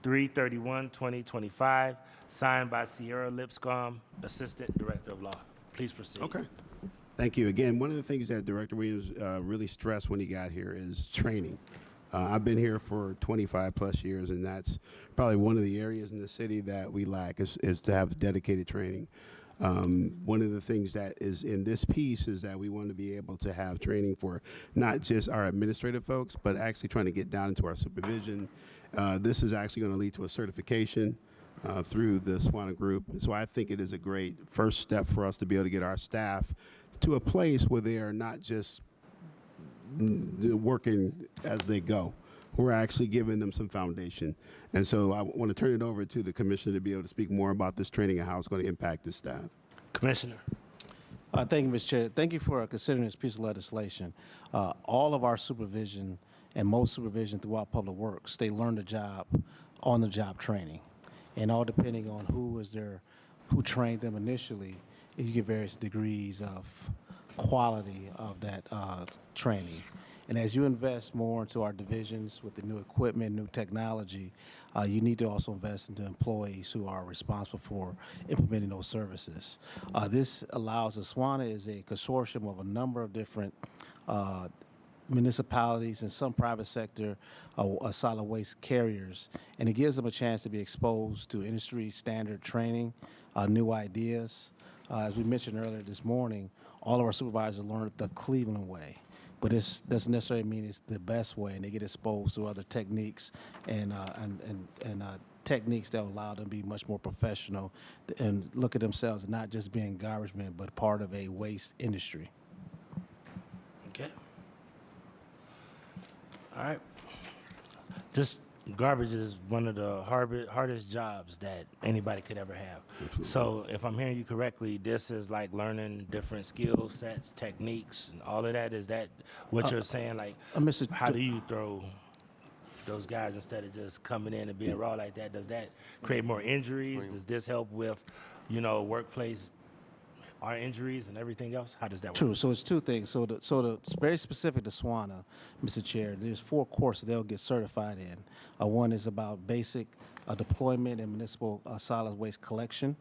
A: 3/31/2025, signed by Sierra Lipscomb, Assistant Director of Law. Please proceed.
Q: Okay. Thank you. Again, one of the things that Director Williams really stressed when he got here is training. I've been here for 25 plus years, and that's probably one of the areas in the city that we lack is to have dedicated training. One of the things that is in this piece is that we want to be able to have training for not just our administrative folks, but actually trying to get down into our supervision. This is actually going to lead to a certification through the SWANA group. So I think it is a great first step for us to be able to get our staff to a place where they are not just working as they go. We're actually giving them some foundation. And so I want to turn it over to the Commissioner to be able to speak more about this training and how it's going to impact the staff.
A: Commissioner.
R: Thank you, Mr. Chair. Thank you for considering this piece of legislation. All of our supervision and most supervision throughout Public Works, they learn the job, on-the-job training. And all depending on who trained them initially, you get various degrees of quality of that training. And as you invest more into our divisions with the new equipment, new technology, you need to also invest into employees who are responsible for implementing those services. This allows us, SWANA is a consortium of a number of different municipalities and some private sector solid waste carriers, and it gives them a chance to be exposed to industry standard training, new ideas. As we mentioned earlier this morning, all of our supervisors learned the Cleveland way, but this doesn't necessarily mean it's the best way, and they get exposed to other techniques and techniques that will allow them to be much more professional and look at themselves as not just being garbage men, but part of a waste industry.
A: Okay. All right. This garbage is one of the hardest jobs that anybody could ever have. So if I'm hearing you correctly, this is like learning different skill sets, techniques, and all of that. Is that what you're saying? Like, how do you throw those guys instead of just coming in and being raw like that? Does that create more injuries? Does this help with, workplace our injuries and everything else? How does that work?
R: True. So it's two things. So it's very specific to SWANA, Mr. Chair. There's 4 courses they'll get certified in. One is about basic deployment and municipal solid waste collection.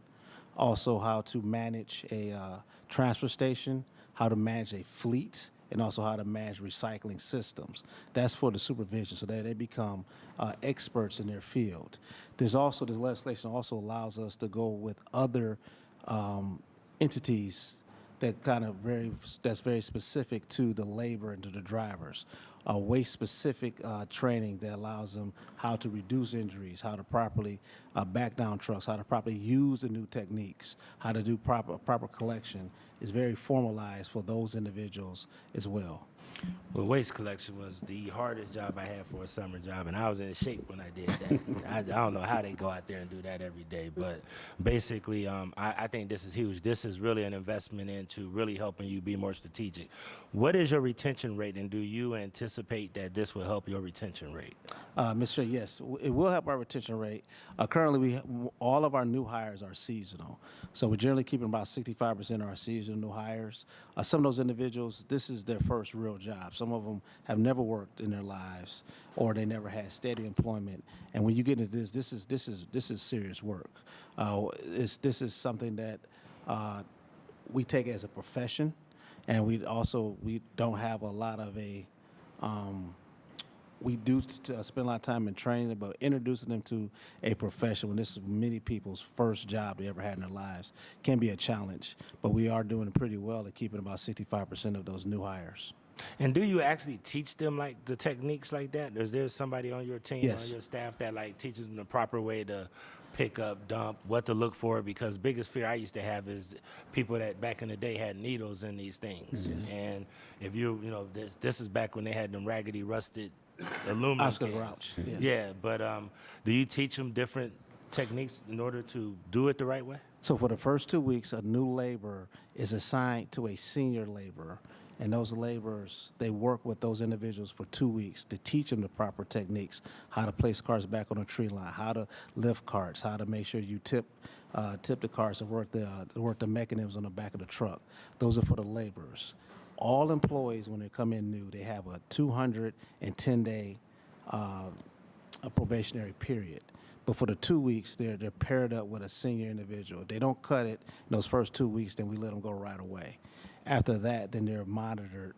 R: Also, how to manage a transfer station, how to manage a fleet, and also how to manage recycling systems. That's for the supervision, so that they become experts in their field. There's also, the legislation also allows us to go with other entities that that's very specific to the labor and to the drivers. Waste-specific training that allows them how to reduce injuries, how to properly back down trucks, how to properly use the new techniques, how to do proper collection is very formalized for those individuals as well.
A: Well, waste collection was the hardest job I had for a summer job, and I was in shape when I did that. I don't know how they go out there and do that every day, but basically, I think this is huge. This is really an investment into really helping you be more strategic. What is your retention rate, and do you anticipate that this will help your retention rate?
R: Mr. Yes, it will help our retention rate. Currently, all of our new hires are seasonal, so we're generally keeping about 65% of our seasonal new hires. Some of those individuals, this is their first real job. Some of them have never worked in their lives, or they never had steady employment. And when you get into this is serious work. This is something that we take as a profession, and we don't have a lot of a. We do spend a lot of time in training, but introducing them to a profession when this is many people's first job they ever had in their lives can be a challenge. But we are doing pretty well at keeping about 65% of those new hires.
A: And do you actually teach them like the techniques like that? Is there somebody on your team,
R: Yes.
A: on your staff that like teaches them the proper way to pick up, dump, what to look for? Because biggest fear I used to have is people that back in the day had needles in these things.
R: Yes.
A: And if this is back when they had them raggedy, rusted aluminum
R: Oscar
A: cans.
R: Grouch, yes.
A: Yeah, but do you teach them different techniques in order to do it the right way?
R: So for the first 2 weeks, a new laborer is assigned to a senior laborer. And those laborers, they work with those individuals for 2 weeks to teach them the proper techniques, how to place cars back on a tree line, how to lift carts, how to make sure you tip the cars and work the mechanisms on the back of the truck. Those are for the laborers. All employees, when they come in new, they have a 210-day probationary period. But for the 2 weeks, they're paired up with a senior individual. If they don't cut it in those first 2 weeks, then we let them go right away. After that, then they're monitored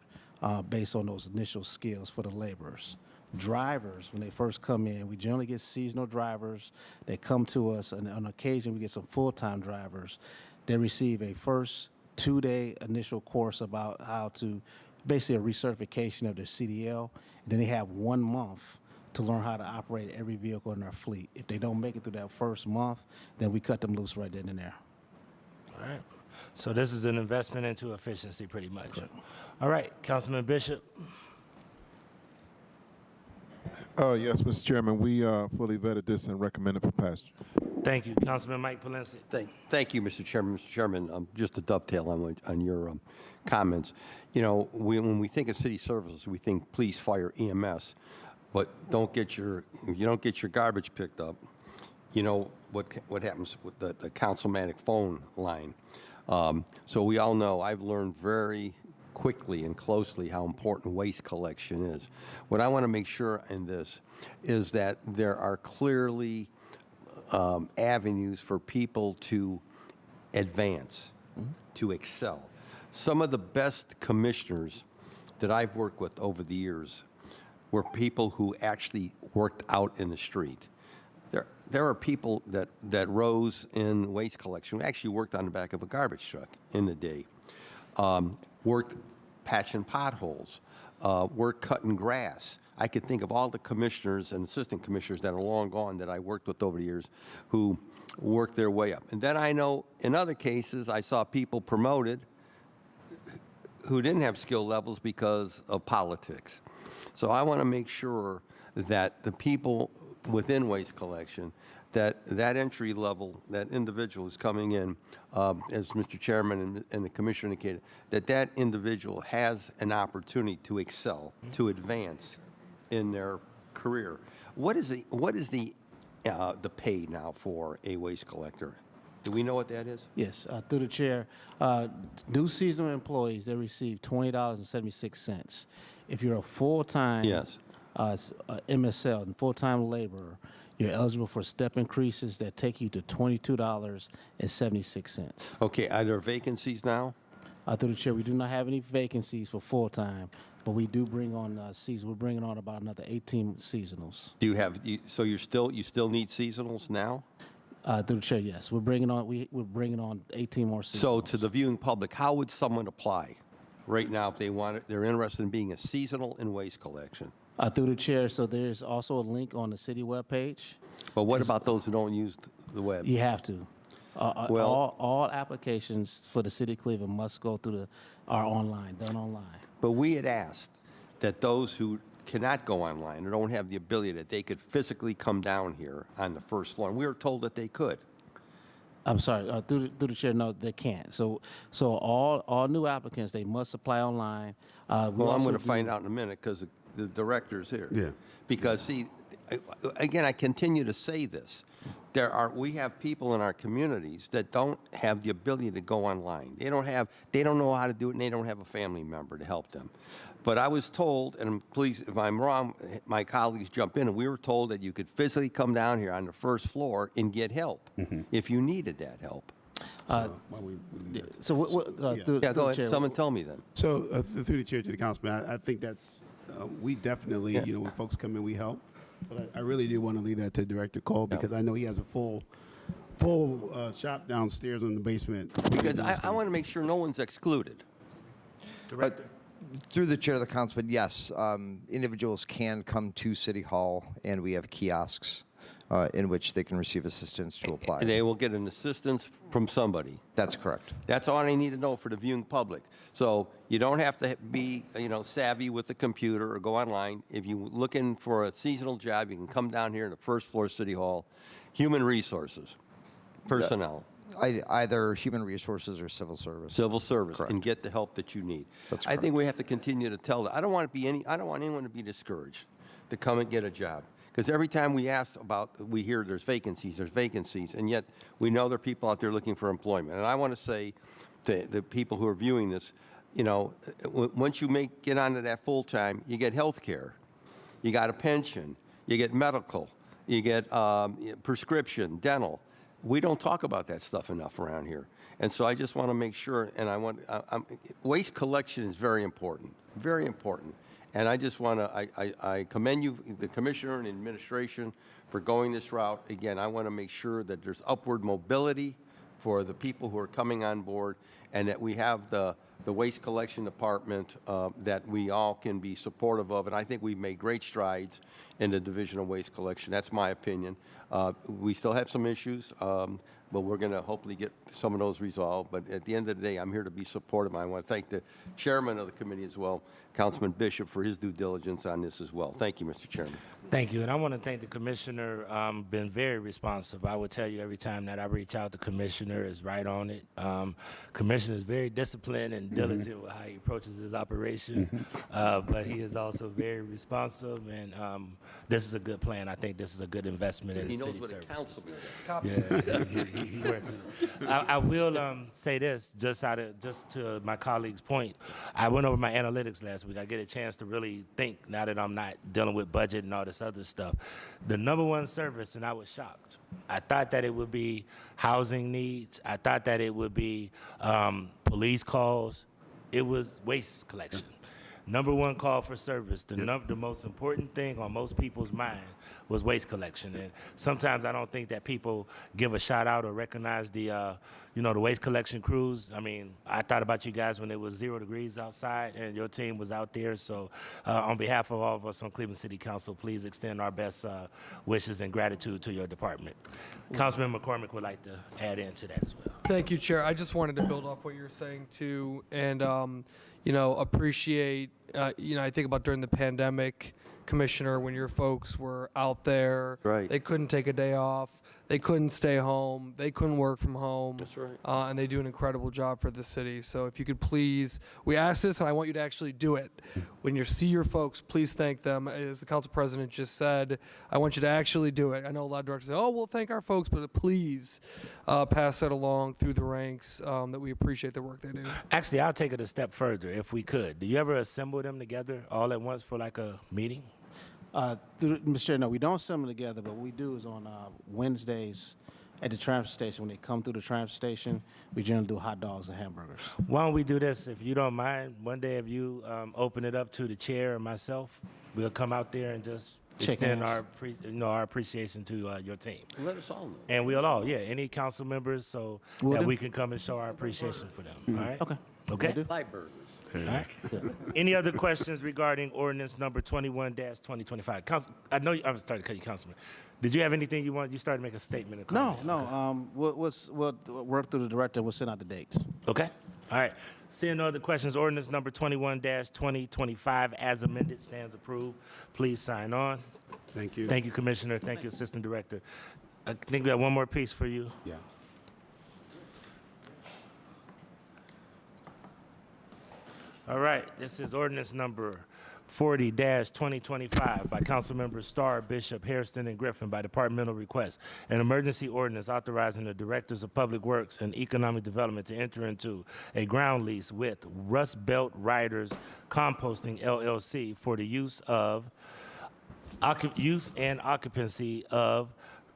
R: based on those initial skills for the laborers. Drivers, when they first come in, we generally get seasonal drivers. They come to us, and on occasion, we get some full-time drivers. They receive a first 2-day initial course about how to, basically a recertification of their CDL. And then they have 1 month to learn how to operate every vehicle in their fleet. If they don't make it through that first month, then we cut them loose right then and there.
A: All right. So this is an investment into efficiency pretty much. Correct. All right, Councilman Bishop.
G: Yes, Mr. Chairman, we fully vetted this and recommended for passage.
A: Thank you. Councilman Mike Palencia.
C: Thank you, Mr. Chairman. Mr. Chairman, just to dovetail on your comments, when we think of city services, we think police, fire, EMS, but if you don't get your garbage picked up, you know what happens with the councilmanic phone line. So we all know I've learned very quickly and closely how important waste collection is. What I want to make sure in this is that there are clearly avenues for people to advance, to excel. Some of the best commissioners that I've worked with over the years were people who actually worked out in the street. There are people that rose in waste collection who actually worked on the back of a garbage truck in the day, worked patching potholes, worked cutting grass. I could think of all the commissioners and assistant commissioners that are long gone that I worked with over the years who worked their way up. And then I know in other cases I saw people promoted who didn't have skill levels because of politics. So I want to make sure that the people within waste collection, that entry level, that individual who's coming in, as Mr. Chairman and the Commissioner indicated, that individual has an opportunity to excel, to advance in their career. What is the pay now for a waste collector? Do we know what that is?
R: Yes, through the chair, new seasonal employees, they receive $20.76. If you're a full-time
C: Yes.
R: MSL and full-time laborer, you're eligible for step increases that take you to $22.76.
C: Okay, are there vacancies now?
R: Through the chair, we do not have any vacancies for full-time, but we do bring on season. We're bringing on about another 18 seasonals.
C: Do you have, so you still need seasonals now?
R: Through the chair, yes. We're bringing on 18 more seasonals.
C: So to the viewing public, how would someone apply right now if they're interested in being a seasonal in waste collection?
R: Through the chair, so there's also a link on the city webpage.
C: But what about those who don't use the web?
R: You have to.
C: Well-
R: All applications for the city of Cleveland must go through are online, done online.
C: But we had asked that those who cannot go online or don't have the ability, that they could physically come down here on the first floor. And we were told that they could.
R: I'm sorry, through the chair, no, they can't. So all new applicants, they must apply online.
C: Well, I'm going to find out in a minute because the director's here.
Q: Yeah.
C: Because, see, again, I continue to say this. We have people in our communities that don't have the ability to go online. They don't know how to do it, and they don't have a family member to help them. But I was told, and please, if I'm wrong, my colleagues jump in, and we were told that you could physically come down here on the first floor and get help if you needed that help.
Q: Yeah.
C: Yeah, go ahead. Someone tell me then.
Q: So through the chair to the councilman, I think that's, we definitely, when folks come in, we help. But I really do want to leave that to Director Cole because I know he has a full shop downstairs in the basement.
C: Because I want to make sure no one's excluded.
S: Director. Through the chair of the councilman, yes, individuals can come to City Hall, and we have kiosks in which they can receive assistance to apply.
C: They will get an assistance from somebody.
S: That's correct.
C: That's all I need to know for the viewing public. So you don't have to be, savvy with the computer or go online. If you're looking for a seasonal job, you can come down here to the first floor City Hall. Human resources, personnel.
S: Either human resources or civil service.
C: Civil service,
S: Correct.
C: and get the help that you need.
S: That's
C: I think we have to continue to tell that. I don't want anyone to be discouraged to come and get a job. Because every time we hear there's vacancies, and yet we know there are people out there looking for employment. And I want to say to the people who are viewing this, once you get onto that full time, you get health care, you got a pension, you get medical, you get prescription, dental. We don't talk about that stuff enough around here. And so I just want to make sure, and waste collection is very important, very important. And I just want to, I commend you, the commissioner and administration, for going this route. Again, I want to make sure that there's upward mobility for the people who are coming on board, and that we have the waste collection department that we all can be supportive of. And I think we've made great strides in the Division of Waste Collection. That's my opinion. We still have some issues, but we're going to hopefully get some of those resolved. But at the end of the day, I'm here to be supportive. I want to thank the chairman of the committee as well, Councilman Bishop, for his due diligence on this as well. Thank you, Mr. Chairman.
A: Thank you, and I want to thank the commissioner. Been very responsive. I would tell you every time that I reach out, the commissioner is right on it. Commissioner is very disciplined and diligent with how he approaches his operation, but he is also very responsive. And this is a good plan. I think this is a good investment in
C: He
A: the
C: knows
A: city
C: what a
A: services.
C: councilman is.
A: Yeah, he works it. I will say this, just to my colleague's point. I went over my analytics last week. I get a chance to really think now that I'm not dealing with budget and all this other stuff. The number one service, and I was shocked. I thought that it would be housing needs. I thought that it would be police calls. It was waste collection. Number one call for service. The most important thing on most people's mind was waste collection. And sometimes I don't think that people give a shout out or recognize the waste collection crews. I mean, I thought about you guys when it was 0 degrees outside and your team was out there. So on behalf of all of us on Cleveland City Council, please extend our best wishes and gratitude to your department. Councilman McCormick would like to add into that as well.
F: Thank you, Chair. I just wanted to build off what you were saying too, and appreciate. I think about during the pandemic, Commissioner, when your folks were out there,
C: Right.
F: they couldn't take a day off, they couldn't stay home, they couldn't work from home.
C: That's right.
F: And they do an incredible job for the city. So if you could please, we ask this, and I want you to actually do it. When you see your folks, please thank them. As the council president just said, I want you to actually do it. I know a lot of directors say, oh, we'll thank our folks, but please pass that along through the ranks that we appreciate the work they do.
A: Actually, I'll take it a step further if we could. Do you ever assemble them together all at once for like a meeting?
R: Mr. Chair, no, we don't assemble together, but what we do is on Wednesdays at the transfer station, when they come through the transfer station, we generally do hot dogs and hamburgers.
A: Why don't we do this, if you don't mind? One day if you open it up to the chair and myself, we'll come out there and just
R: Shake
A: extend
R: hands.
A: our appreciation to your team.
C: Let us all know.
A: And we'll all, any council members, so
R: Will
A: that
R: do.
A: we can come and show our appreciation for them. All right?
R: Okay.
A: Okay?
C: Fly burgers.
A: All right. Any other questions regarding ordinance number 21-2025? I know I'm starting to cut you, Councilman. Did you have anything you started to make a statement? Or
R: No,
A: comment?
R: no, we'll work through the director, we'll send out the dates.
A: Okay. All right. Seeing no other questions, ordinance number 21-2025 as amended stands approved. Please sign on.
Q: Thank you.
A: Thank you, Commissioner. Thank you, Assistant Director. I think we have one more piece for you.
Q: Yeah.
A: All right. This is ordinance number 40-2025 by Councilmembers Starr, Bishop, Hairston, and Griffin by departmental request. An emergency ordinance authorizing the Directors of Public Works and Economic Development to enter into a ground lease with Rust Belt Riders Composting LLC for the use and occupancy of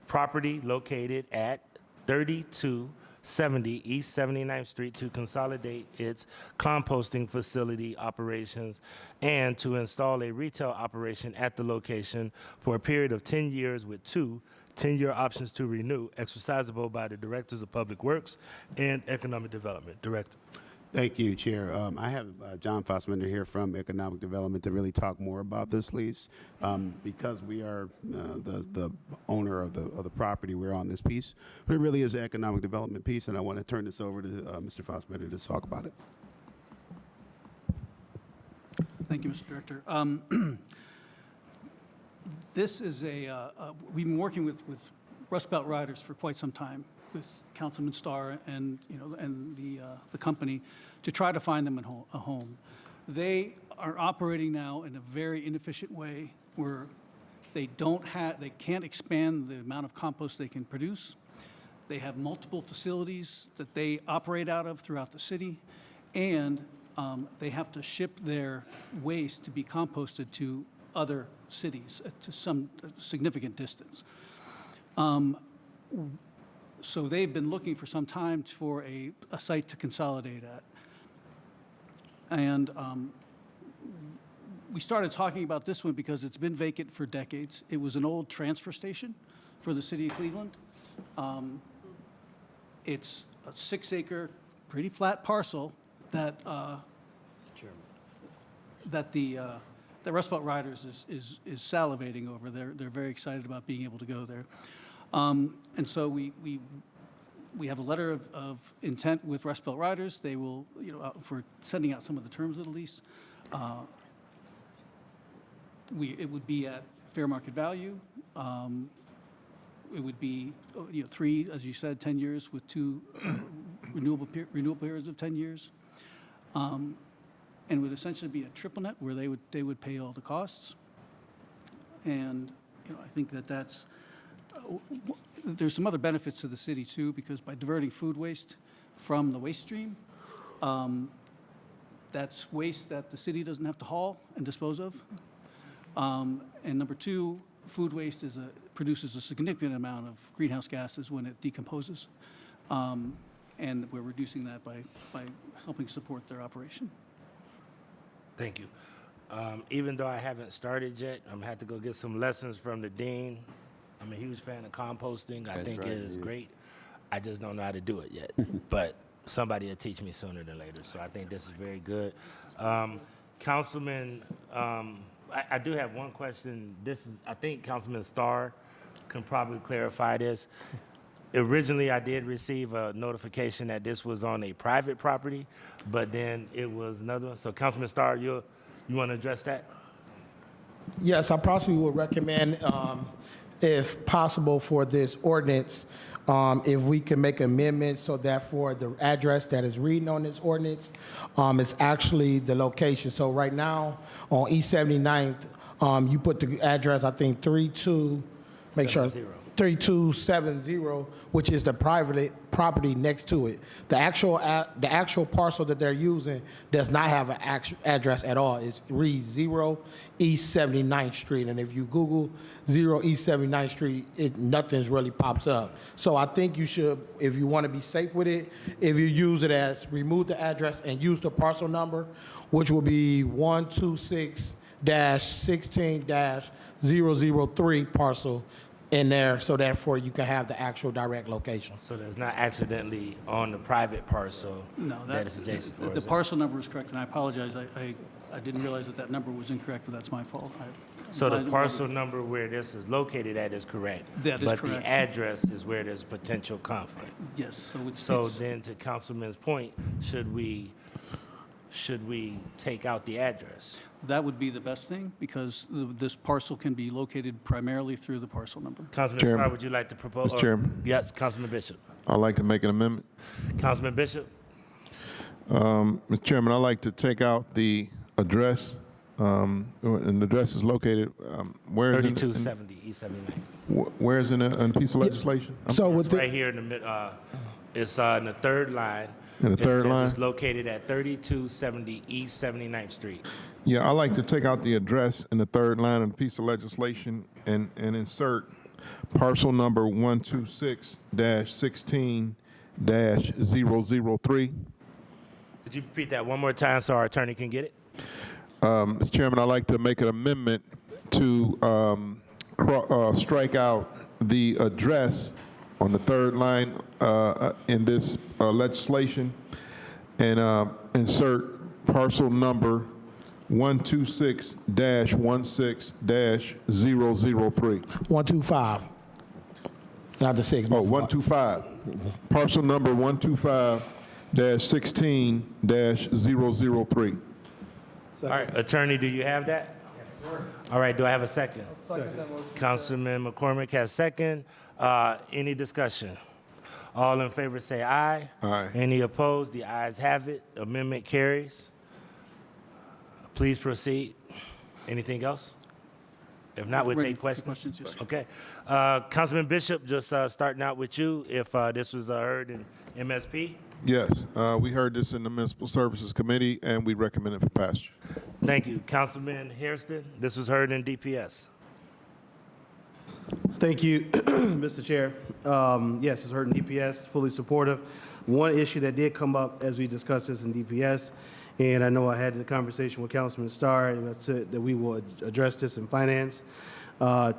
A: property located at 3270 East 79th Street to consolidate its composting facility operations and to install a retail operation at the location for a period of 10 years with 2 10-year options to renew, exercisable by the Directors of Public Works and Economic Development. Director.
Q: Thank you, Chair. I have John Fossbender here from Economic Development to really talk more about this lease. Because we are the owner of the property, we're on this piece. But it really is an economic development piece, and I want to turn this over to Mr. Fossbender to talk about it.
J: Thank you, Mr. Director. This is we've been working with Rust Belt Riders for quite some time, with Councilman Starr and the company, to try to find them a home. They are operating now in a very inefficient way where they can't expand the amount of compost they can produce. They have multiple facilities that they operate out of throughout the city, and they have to ship their waste to be composted to other cities to some significant distance. So they've been looking for some time for a site to consolidate at. And we started talking about this one because it's been vacant for decades. It was an old transfer station for the city of Cleveland. It's a 6-acre, pretty flat parcel that the Rust Belt Riders is salivating over. They're very excited about being able to go there. And so we have a letter of intent with Rust Belt Riders. They will, for sending out some of the terms of the lease. It would be at fair market value. It would be, 3, as you said, 10 years with 2 renewable periods of 10 years. And would essentially be a triple net where they would pay all the costs. And I think that's There's some other benefits to the city too, because by diverting food waste from the waste stream, that's waste that the city doesn't have to haul and dispose of. And number two, food waste produces a significant amount of greenhouse gases when it decomposes. And we're reducing that by helping support their operation.
A: Thank you. Even though I haven't started yet, I'm gonna have to go get some lessons from the dean. I'm a huge fan of composting. I think it is great. I just don't know how to do it yet. But somebody will teach me sooner than later. So I think this is very good. Councilman, I do have one question. I think Councilman Starr can probably clarify this. Originally, I did receive a notification that this was on a private property, but then it was another one. So Councilman Starr, you want to address that?
M: Yes, I possibly would recommend, if possible, for this ordinance, if we can make amendments so that for the address that is reading on this ordinance, it's actually the location. So right now, on East 79th, you put the address, I think, 3270, which is the private property next to it. The actual parcel that they're using does not have an actual address at all. It reads 0 East 79th Street, and if you Google 0 East 79th Street, nothing's really pops up. So I think you should, if you want to be safe with it, if you use it as remove the address and use the parcel number, which will be 126-16-003 parcel in there, so therefore you can have the actual direct location.
A: So that's not accidentally on the private parcel
J: No,
A: that is adjacent? or
J: the
A: is it-
J: parcel number is correct, and I apologize. I didn't realize that number was incorrect, but that's my fault.
A: So the parcel number where this is located at is correct?
J: That is
A: But
J: correct.
A: the address is where there's potential conflict?
J: Yes,
A: So then, to Councilman's point, should we take out the address?
J: That would be the best thing, because this parcel can be located primarily through the parcel number.
A: Councilman
G: Chairman.
A: Starr, would you like to propose?
G: Mr. Chairman.
A: Yes, Councilman Bishop.
G: I'd like to make an amendment.
A: Councilman Bishop?
G: Mr. Chairman, I'd like to take out the address, and the address is located, where is it?
A: 3270 East 79th.
G: Where is it in a piece of legislation?
M: So
A: It's right here in the mid, it's in the third line.
G: In the
A: It
G: third
A: says
G: line?
A: It's located at 3270 East 79th Street.
G: Yeah, I'd like to take out the address in the third line of the piece of legislation and insert parcel number 126-16-003.
A: Could you repeat that one more time so our attorney can get it?
G: Mr. Chairman, I'd like to make an amendment to strike out the address on the third line in this legislation and insert parcel number 126-16-003.
M: 125, not the 6.
G: Oh, 125. Parcel number 125-16-003.
A: All right, attorney, do you have that? Yes, sir. All right, do I have a second? Councilman McCormick has second. Any discussion? All in favor say aye.
G: Aye.
A: Any opposed? The ayes have it. Amendment carries. Please proceed. Anything else? If not, we'll
J: Ready
A: take
J: for
A: questions.
J: questions, yes.
A: Okay. Councilman Bishop, just starting out with you, if this was heard in MSP.
G: Yes, we heard this in the Municipal Services Committee, and we recommend it for passage.
A: Thank you. Councilman Hairston, this was heard in DPS.
L: Thank you, Mr. Chair. Yes, it's heard in DPS, fully supportive. One issue that did come up as we discussed this in DPS, and I know I had the conversation with Councilman Starr, and that's it, that we will address this in finance.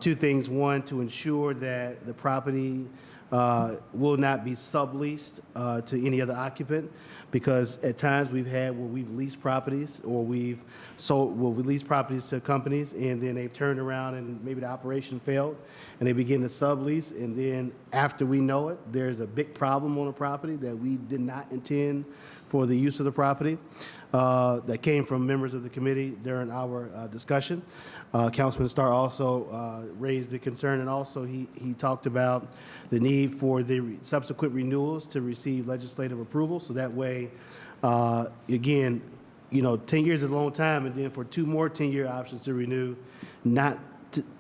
L: Two things. One, to ensure that the property will not be subleased to any other occupant, because at times we've had where we've leased properties or we leased properties to companies, and then they've turned around and maybe the operation failed and they begin to sublease, and then after we know it, there's a big problem on the property that we did not intend for the use of the property. That came from members of the committee during our discussion. Councilman Starr also raised the concern, and also he talked about the need for the subsequent renewals to receive legislative approval. So that way, again, 10 years is a long time, and then for 2 more 10-year options to renew, not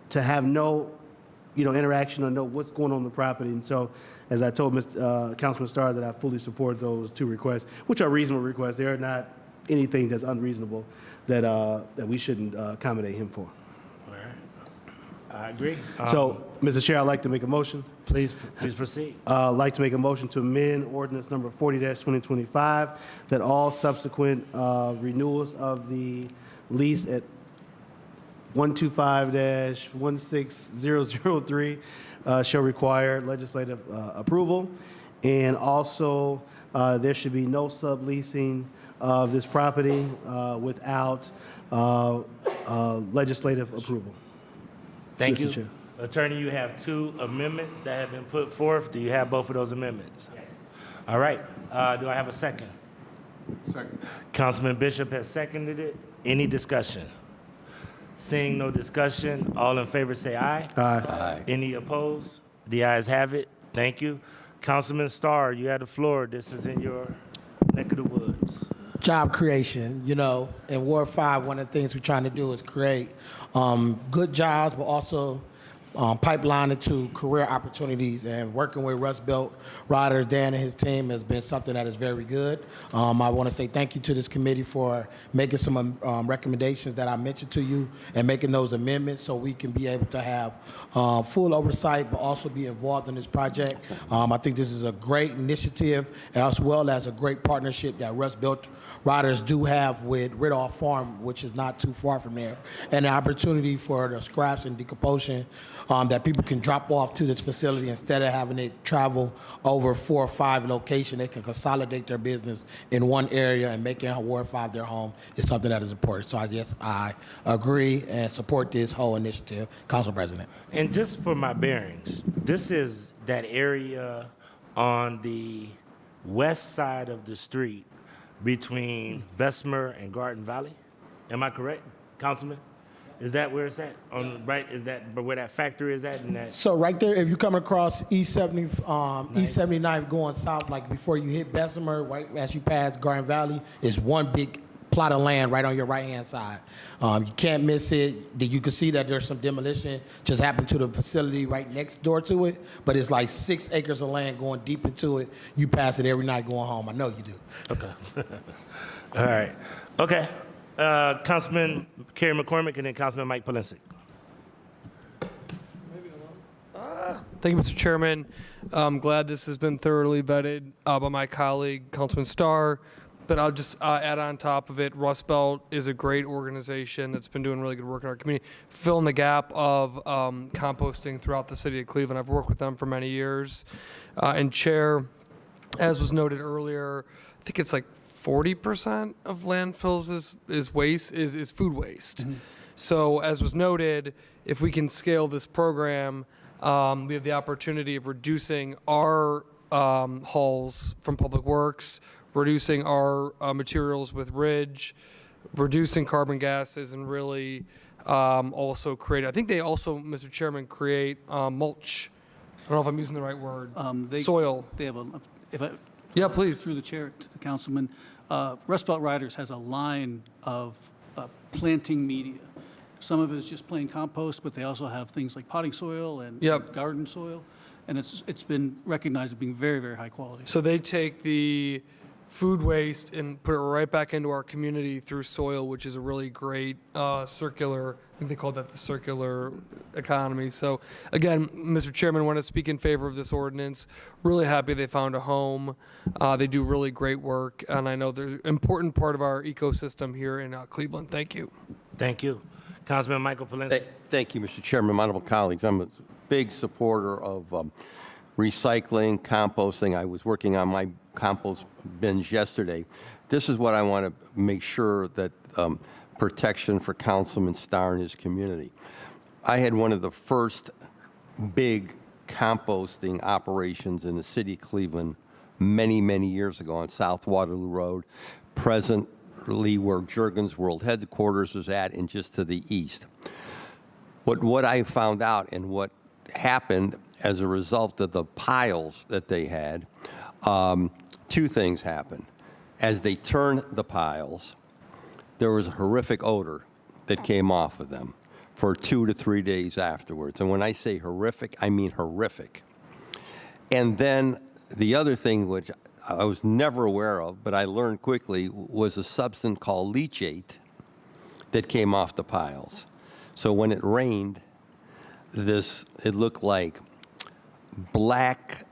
L: to have no interaction or know what's going on the property. And so, as I told Councilman Starr, that I fully support those two requests, which are reasonable requests. They are not anything that's unreasonable that we shouldn't accommodate him for.
A: All right. I agree.
L: So, Mr. Chair, I'd like to make a motion.
A: Please proceed.
L: I'd like to make a motion to amend ordinance number 40-2025, that all subsequent renewals of the lease at 125-16003 shall require legislative approval. And also, there should be no subleasing of this property without legislative approval.
A: Thank
L: Mr.
A: you.
L: Chair.
A: Attorney, you have two amendments that have been put forth. Do you have both of those amendments? Yes. All right. Do I have a second?
B: Second.
A: Councilman Bishop has seconded it. Any discussion? Seeing no discussion, all in favor say aye.
L: Aye.
A: Any opposed? The ayes have it. Thank you. Councilman Starr, you have the floor. This is in your neck of the woods.
M: Job creation, in Ward 5, one of the things we're trying to do is create good jobs, but also pipeline into career opportunities, and working with Rust Belt Riders, Dan and his team, has been something that is very good. I want to say thank you to this committee for making some recommendations that I mentioned to you and making those amendments so we can be able to have full oversight but also be involved in this project. I think this is a great initiative, as well as a great partnership that Rust Belt Riders do have with Ridolph Farm, which is not too far from there, and the opportunity for the scraps and decomposition that people can drop off to this facility instead of having it travel over 4 or 5 locations. They can consolidate their business in one area, and making Ward 5 their home is something that is important. So I agree and support this whole initiative, Council President.
A: And just for my bearings, this is that area on the west side of the street between Bessemer and Garden Valley. Am I correct, Councilman? Is that where it's at? Right? Is that where that factory is at? In that?
M: So right there, if you come across East 79 going south, like before you hit Bessemer, right as you pass Garden Valley, is one big plot of land right on your right-hand side. You can't miss it. You can see that there's some demolition just happened to the facility right next door to it, but it's like 6 acres of land going deep into it. You pass it every night going home. I know you do.
A: Okay. All right. Okay. Councilman Kerry McCormick and then Councilman Mike Polensek.
F: Thank you, Mr. Chairman. I'm glad this has been thoroughly vetted by my colleague, Councilman Starr. But I'll just add on top of it, Rust Belt is a great organization that's been doing really good work in our community, filling the gap of composting throughout the city of Cleveland. I've worked with them for many years. And Chair, as was noted earlier, I think it's like 40% of landfills is waste, is food waste. Mm-hmm. So as was noted, if we can scale this program, we have the opportunity of reducing our hauls from Public Works, reducing our materials with Ridge, reducing carbon gases, and really also create, I think they also, Mr. Chairman, create mulch. I don't know if I'm using the right word. Soil.
J: They have
F: yeah, please.
J: Through the chair to the councilman, Rust Belt Riders has a line of planting media. Some of it is just plain compost, but they also have things like potting soil and garden soil, and it's been recognized as being very, very high quality.
F: So they take the food waste and put it right back into our community through soil, which is a really great circular, I think they call that the circular economy. So again, Mr. Chairman, I want to speak in favor of this ordinance. Really happy they found a home. They do really great work, and I know they're an important part of our ecosystem here in Cleveland. Thank you.
A: Thank you. Councilman Michael Polensek.
C: Thank you, Mr. Chairman, honorable colleagues. I'm a big supporter of recycling, composting. I was working on my compost bins yesterday. This is what I want to make sure that protection for Councilman Starr and his community. I had one of the first big composting operations in the city of Cleveland many, many years ago on South Waterloo Road, presently where Juergens World Headquarters is at and just to the east. What I found out and what happened as a result of the piles that they had, 2 things happened. As they turned the piles, there was a horrific odor that came off of them for 2 to 3 days afterwards. And when I say horrific, I mean horrific. And then the other thing, which I was never aware of, but I learned quickly, was a substance called leachate that came off the piles. So when it rained, it looked like black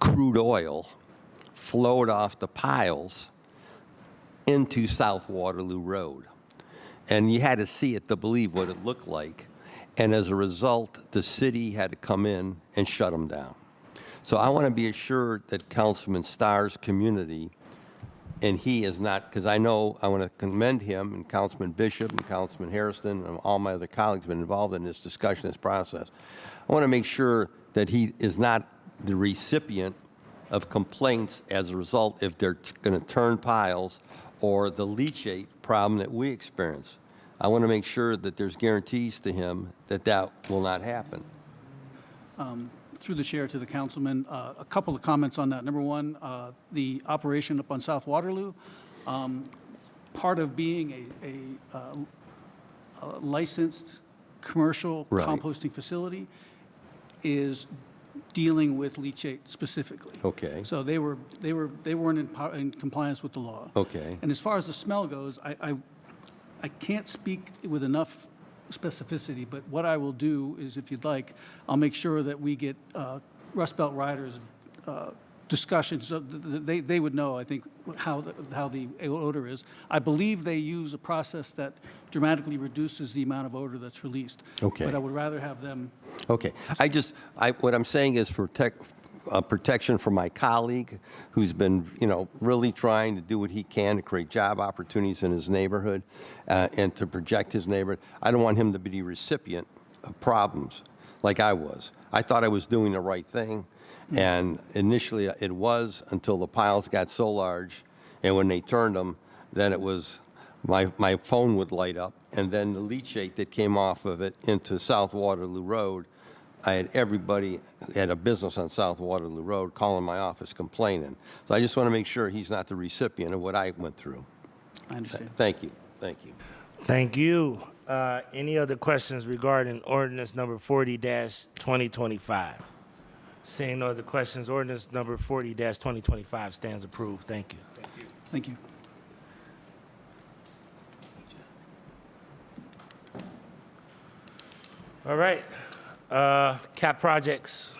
C: crude oil flowed off the piles into South Waterloo Road. And you had to see it to believe what it looked like. And as a result, the city had to come in and shut them down. So I want to be assured that Councilman Starr's community, and he is not, because I know I want to commend him and Councilman Bishop and Councilman Hairston and all my other colleagues have been involved in this discussion, this process. I want to make sure that he is not the recipient of complaints as a result if they're going to turn piles or the leachate problem that we experience. I want to make sure that there's guarantees to him that that will not happen.
J: Through the chair to the councilman, a couple of comments on that. Number one, the operation up on South Waterloo, part of being a licensed commercial
C: Right.
J: composting facility is dealing with leachate specifically.
C: Okay.
J: So they weren't in compliance with the law.
C: Okay.
J: And as far as the smell goes, I can't speak with enough specificity, but what I will do is, if you'd like, I'll make sure that we get Rust Belt Riders discussions, so they would know, I think, how the odor is. I believe they use a process that dramatically reduces the amount of odor that's released.
C: Okay.
J: But I would rather have them.
C: Okay. What I'm saying is for protection for my colleague who's been, really trying to do what he can to create job opportunities in his neighborhood and to project his neighborhood. I don't want him to be the recipient of problems like I was. I thought I was doing the right thing, and initially it was until the piles got so large, and when they turned them, then it was my phone would light up, and then the leachate that came off of it into South Waterloo Road, I had everybody had a business on South Waterloo Road calling my office complaining. So I just want to make sure he's not the recipient of what I went through.
J: I understand.
C: Thank you. Thank you.
A: Thank you. Any other questions regarding ordinance number 40-2025? Seeing no other questions, ordinance number 40-2025 stands approved. Thank you.
J: Thank you.
A: All right. CAP projects.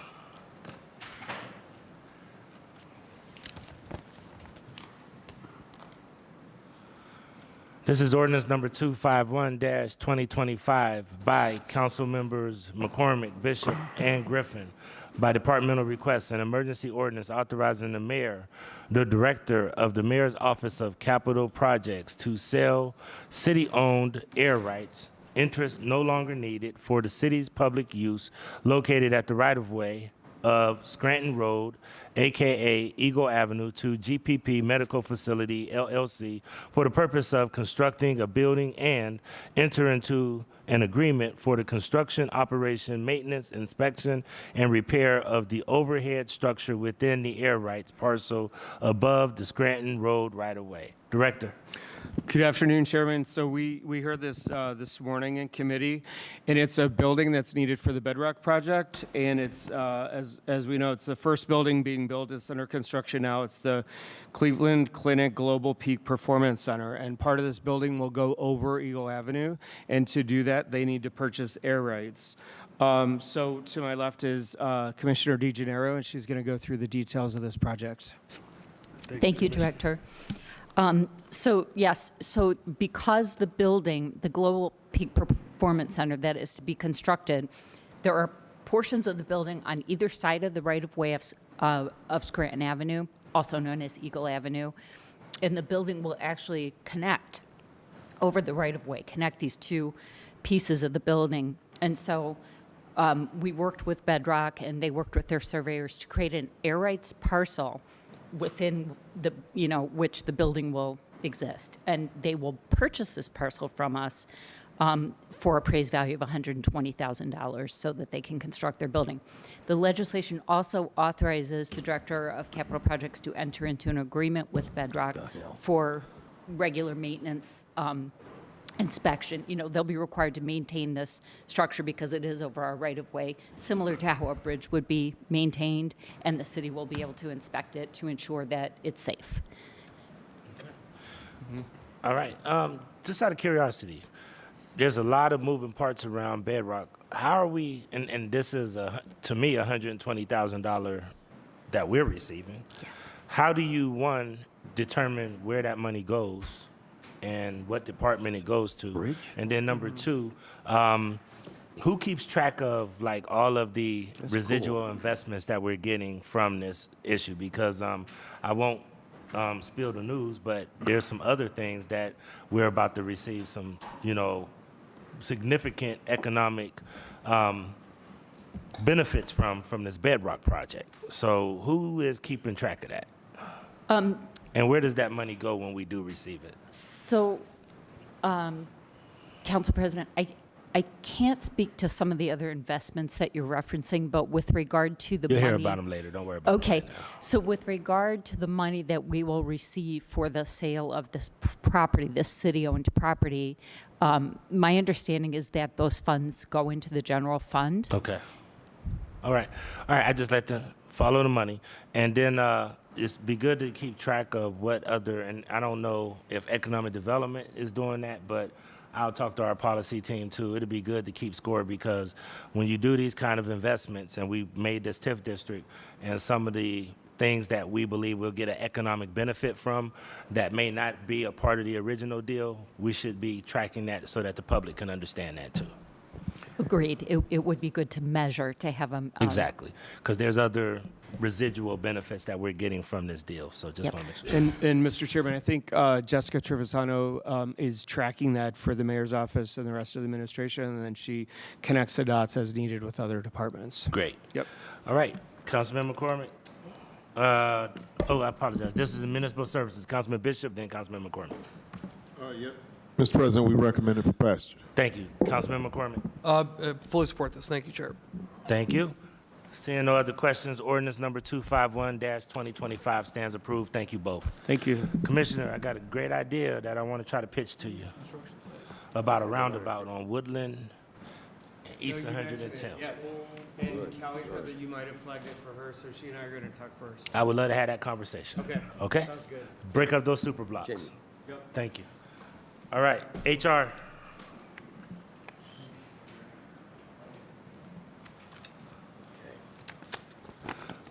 A: This is ordinance number 251-2025 by council members McCormick, Bishop, and Griffin. By departmental request, an emergency ordinance authorizing the mayor, the director of the mayor's office of capital projects, to sell city-owned air rights, interest no longer needed, for the city's public use located at the right-of-way of Scranton Road, AKA Eagle Avenue, to GPP Medical Facility, LLC, for the purpose of constructing a building and enter into an agreement for the construction, operation, maintenance, inspection, and repair of the overhead structure within the air rights parcel above the Scranton Road right-of-way. Director.
T: Good afternoon, Chairman. So we heard this this morning in committee, and it's a building that's needed for the Bedrock project, and it's, as we know, it's the first building being built. It's under construction now. It's the Cleveland Clinic Global Peak Performance Center, and part of this building will go over Eagle Avenue, and to do that, they need to purchase air rights. So to my left is Commissioner DeGennaro, and she's going to go through the details of this project.
U: Thank you, Director. So because the building, the Global Peak Performance Center that is to be constructed, there are portions of the building on either side of the right-of-way of Scranton Avenue, also known as Eagle Avenue, and the building will actually connect over the right-of-way, connect these two pieces of the building. And so we worked with Bedrock, and they worked with their surveyors to create an air rights parcel within the, which the building will exist. And they will purchase this parcel from us for appraised value of $120,000 so that they can construct their building. The legislation also authorizes the Director of Capital Projects to enter into an agreement with Bedrock for regular maintenance inspection. You know, they'll be required to maintain this structure because it is over our right-of-way, similar to how a bridge would be maintained, and the city will be able to inspect it to ensure that it's safe.
A: All right. Just out of curiosity, there's a lot of moving parts around Bedrock. How are we, and this is, to me, $120,000 that we're receiving.
U: Yes.
A: How do you, one, determine where that money goes and what department it goes to? And then number two, who keeps track of like all of the residual investments that we're getting from this issue? Because I won't spill the news, but there's some other things that we're about to receive some, you know, significant economic benefits from this Bedrock project. So who is keeping track of that? And where does that money go when we do receive it?
U: So, Council President, I can't speak to some of the other investments that you're referencing, but with regard to the
A: You'll
U: money.
A: hear about them later. Don't worry about it.
U: Okay,
A: right now.
U: so with regard to the money that we will receive for the sale of this property, this city-owned property, my understanding is that those funds go into the general fund.
A: Okay. All right. I just like to follow the money, and then it's be good to keep track of what other. And I don't know if economic development is doing that, but I'll talk to our policy team too. It'd be good to keep score because when you do these kind of investments, and we made this TIF district, and some of the things that we believe we'll get an economic benefit from that may not be a part of the original deal, we should be tracking that so that the public can understand that too.
U: Agreed. It would be good to measure, to have them.
A: Exactly, because there's other residual benefits that we're getting from this deal. So just
U: Yep.
A: want to make sure.
T: And Mr. Chairman, I think Jessica Trevisano is tracking that for the mayor's office and the rest of the administration, and then she connects the dots as needed with other departments.
A: Great.
T: Yep.
A: All right, Councilman McCormick. I apologize. This is municipal services. Councilman Bishop, then Councilman McCormick.
G: Mr. President, we recommend it for passage.
A: Thank you. Councilman McCormick.
F: Fully support this. Thank you, Chair.
A: Thank you. Seeing no other questions, ordinance number 251-2025 stands approved. Thank you both.
T: Thank you.
A: Commissioner, I got a great idea that I want to try to pitch to you about a roundabout on Woodland and East 110th.
T: Yes. And Callie said that you might have flagged it for her, so she and I are going to talk first.
A: I would love to have that conversation.
T: Okay.
A: Okay?
T: Sounds good.
A: Break up those super blocks.
C: Jamie.
T: Yep.
A: Thank you. All right, HR.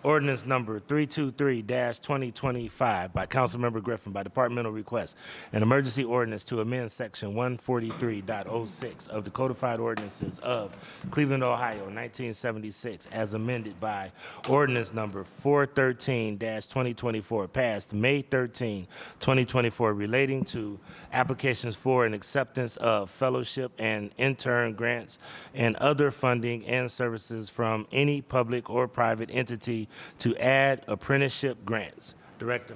A: Ordinance number 323-2025 by Councilmember Griffin by departmental request. An emergency ordinance to amend section 143.06 of the codified ordinances of Cleveland, Ohio, 1976, as amended by ordinance number 413-2024, passed May 13, 2024, relating to applications for an acceptance of fellowship and intern grants and other funding and services from any public or private entity to add apprenticeship grants. Director.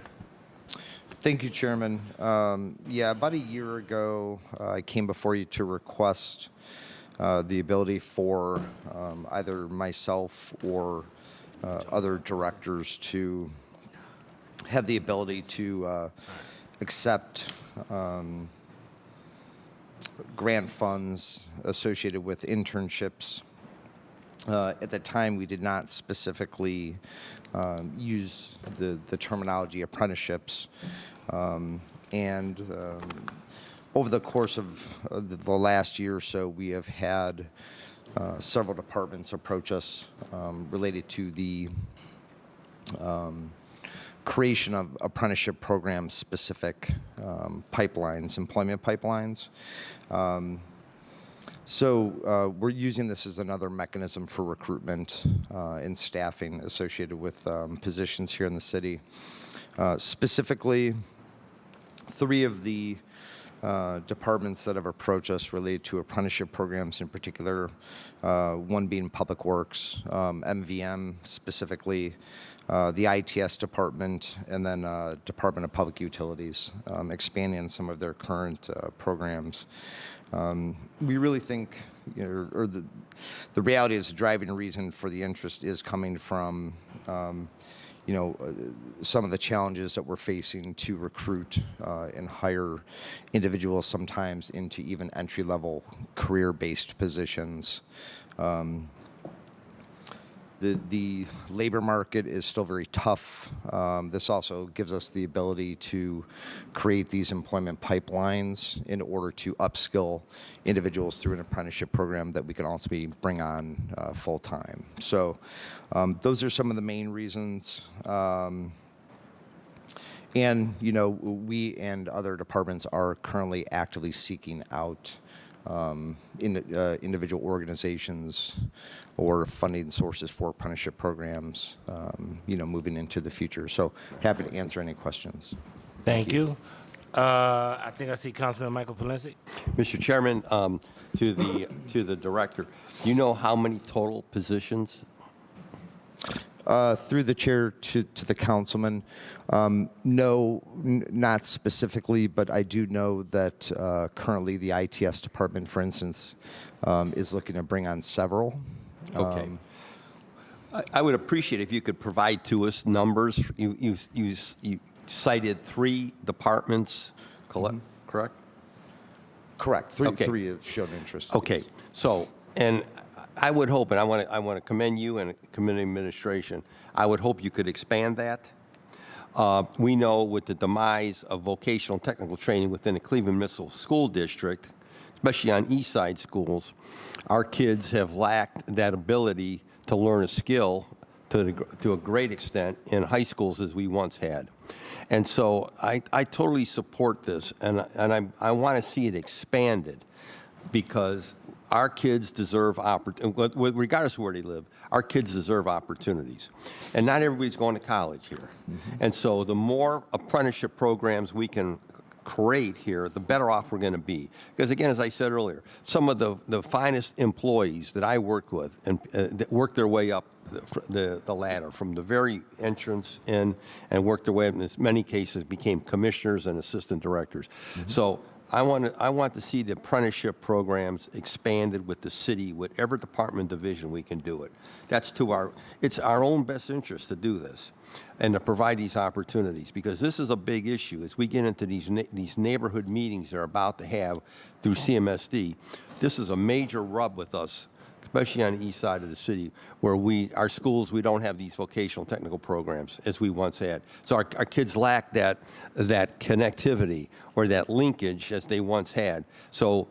S: Thank you, Chairman. Yeah, about a year ago, I came before you to request the ability for either myself or other directors to have the ability to accept grant funds associated with internships. At the time, we did not specifically use the terminology apprenticeships. Over the course of the last year or so, we have had several departments approach us related to the creation of apprenticeship programs specific pipelines, employment pipelines. So we're using this as another mechanism for recruitment and staffing associated with positions here in the city. Specifically, 3 of the departments that have approached us related to apprenticeship programs in particular, one being Public Works, MVM specifically, the ITS department, and then Department of Public Utilities, expanding some of their current programs. We really think, or the reality is the driving reason for the interest is coming from, some of the challenges that we're facing to recruit and hire individuals sometimes into even entry-level career-based positions. The labor market is still very tough. This also gives us the ability to create these employment pipelines in order to upskill individuals through an apprenticeship program that we can also bring on full-time. So those are some of the main reasons. And, we and other departments are currently actively seeking out individual organizations or funding sources for apprenticeship programs, moving into the future. So happy to answer any questions.
A: Thank you. I think I see Councilman Michael Polensek.
C: Mr. Chairman, to the director, do you know how many total positions?
S: Through the chair to the councilman, no, not specifically, but I do know that currently the ITS department, for instance, is looking to bring on several.
C: Okay. I would appreciate if you could provide to us numbers. You cited 3 departments, correct?
S: Correct. Three have shown interest.
C: Okay. So, and I would hope, and I want to commend you and commend the administration. I would hope you could expand that. We know with the demise of vocational and technical training within the Cleveland Municipal School District, especially on East Side schools, our kids have lacked that ability to learn a skill to a great extent in high schools as we once had. And so I totally support this, and I want to see it expanded, because our kids deserve regardless of where they live, our kids deserve opportunities. And not everybody's going to college here. And so the more apprenticeship programs we can create here, the better off we're going to be. Because again, as I said earlier, some of the finest employees that I worked with and that worked their way up the ladder from the very entrance in and worked their way up, and in many cases became commissioners and assistant directors. So I want to see the apprenticeship programs expanded with the city, whatever department division we can do it. It's our own best interest to do this and to provide these opportunities, because this is a big issue as we get into these neighborhood meetings they're about to have through CMSD. This is a major rub with us, especially on the east side of the city, where our schools, we don't have these vocational technical programs as we once had. So our kids lack that connectivity or that linkage as they once had. So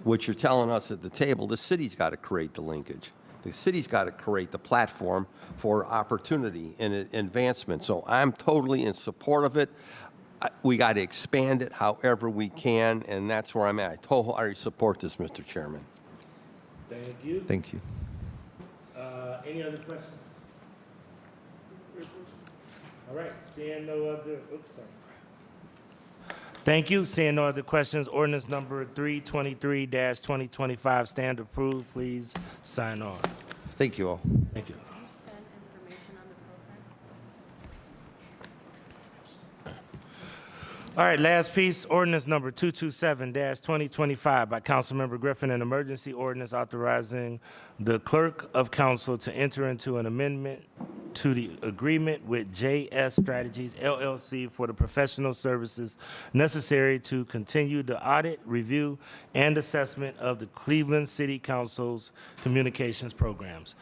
C: what you're telling us at the table, the city's got to create the linkage. The city's got to create the platform for opportunity and advancement. So I'm totally in support of it. We got to expand it however we can, and that's where I'm at. I totally support this, Mr. Chairman.
A: Thank you.
S: Thank you.
A: Any other questions? All right, seeing no other, Thank you. Seeing no other questions, ordinance number 323-2025 stand approved. Please sign on.
S: Thank you all.
A: Thank you. All right, last piece, ordinance number 227-2025 by Councilmember Griffin, an emergency ordinance authorizing the clerk of council to enter into an amendment to the agreement with JS Strategies LLC for the professional services necessary to continue the audit, review, and assessment of the Cleveland City Council's communications programs.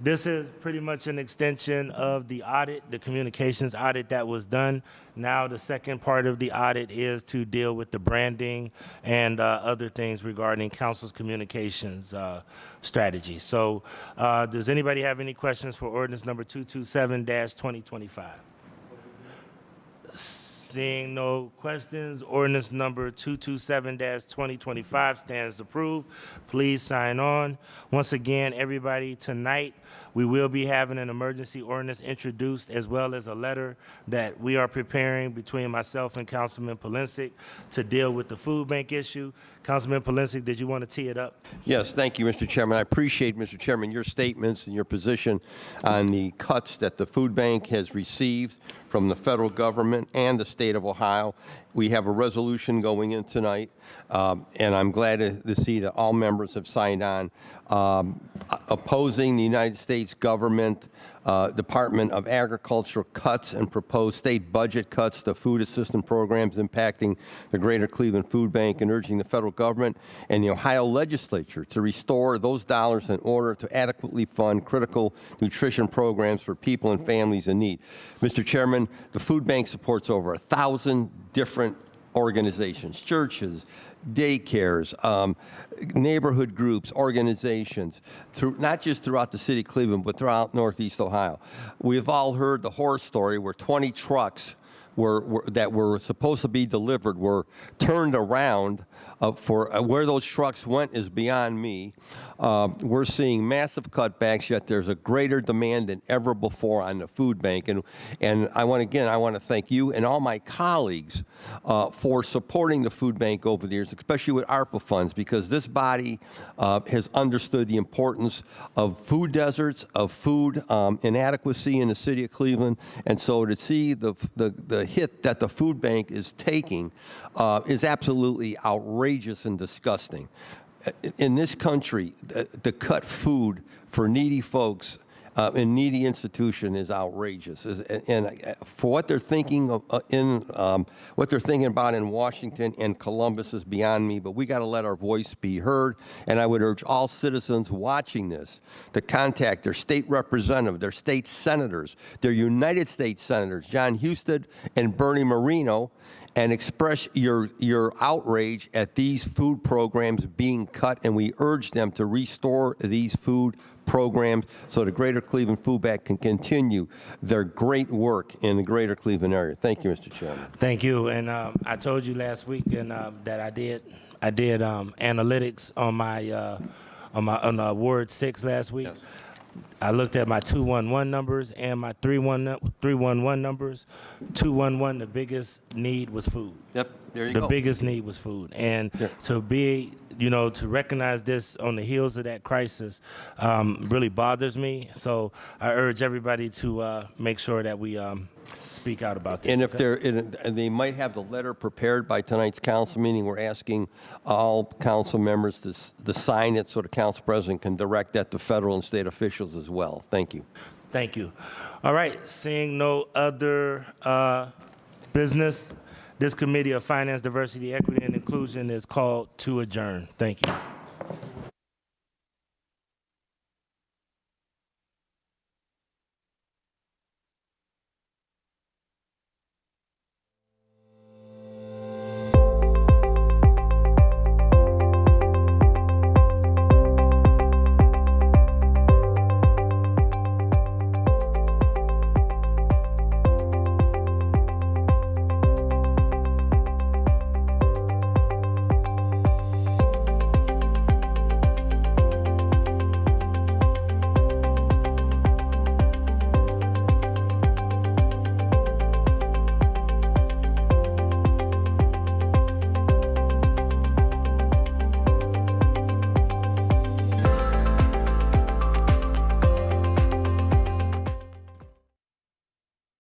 A: This is pretty much an extension of the audit, the communications audit that was done. Now the second part of the audit is to deal with the branding and other things regarding council's communications strategy. So does anybody have any questions for ordinance number 227-2025? Seeing no questions, ordinance number 227-2025 stands approved. Please sign on. Once again, everybody, tonight we will be having an emergency ordinance introduced, as well as a letter that we are preparing between myself and Councilman Polensek to deal with the food bank issue. Councilman Polensek, did you want to tee it up?
C: Yes, thank you, Mr. Chairman. I appreciate, Mr. Chairman, your statements and your position on the cuts that the food bank has received from the federal government and the state state of Ohio. We have a resolution going in tonight, and I'm glad to see that all members have signed on, opposing the United States government Department of Agriculture cuts and proposed state budget cuts to food assistance programs impacting the Greater Cleveland Food Bank, and urging the federal government and the Ohio legislature to restore those dollars in order to adequately fund critical nutrition programs for people and families in need. Mr. Chairman, the food bank supports over 1,000 different organizations, churches, daycares, neighborhood groups, organizations, not just throughout the city of Cleveland, but throughout Northeast Ohio. We have all heard the horror story where 20 trucks that were supposed to be delivered were turned around. For where those trucks went is beyond me. We're seeing massive cutbacks, yet there's a greater demand than ever before on the food bank. And I want to thank you and all my colleagues for supporting the food bank over the years, especially with ARPA funds, because this body has understood the importance of food deserts, of food inadequacy in the city of Cleveland. And so to see the hit that the food bank is taking is absolutely outrageous and disgusting. In this country, to cut food for needy folks in needy institution is outrageous. And for what they're thinking what they're thinking about in Washington and Columbus is beyond me. But we got to let our voice be heard. And I would urge all citizens watching this to contact their state representative, their state senators, their United States senators, John Husted and Bernie Moreno, and express your outrage at these food programs being cut, and we urge them to restore these food programs so the Greater Cleveland Food Bank can continue their great work in the Greater Cleveland area. Thank you, Mr. Chairman.
A: Thank you. And I told you last week that I did analytics on my Ward 6 last week.
C: Yes.
A: I looked at my 211 numbers and my 311 numbers. 211, the biggest need was food.
C: Yep, there you
A: The
C: go.
A: biggest need was food. And
C: Yeah.
A: to recognize this on the heels of that crisis really bothers me. So I urge everybody to make sure that we speak out about this.
C: And if
A: okay?
C: they might have the letter prepared by tonight's council meeting, we're asking all council members to sign it so the council president can direct that to federal and state officials as well. Thank you.
A: Thank you. All right, seeing no other business, this Committee of Finance, Diversity, Equity, and Inclusion is called to adjourn. Thank you.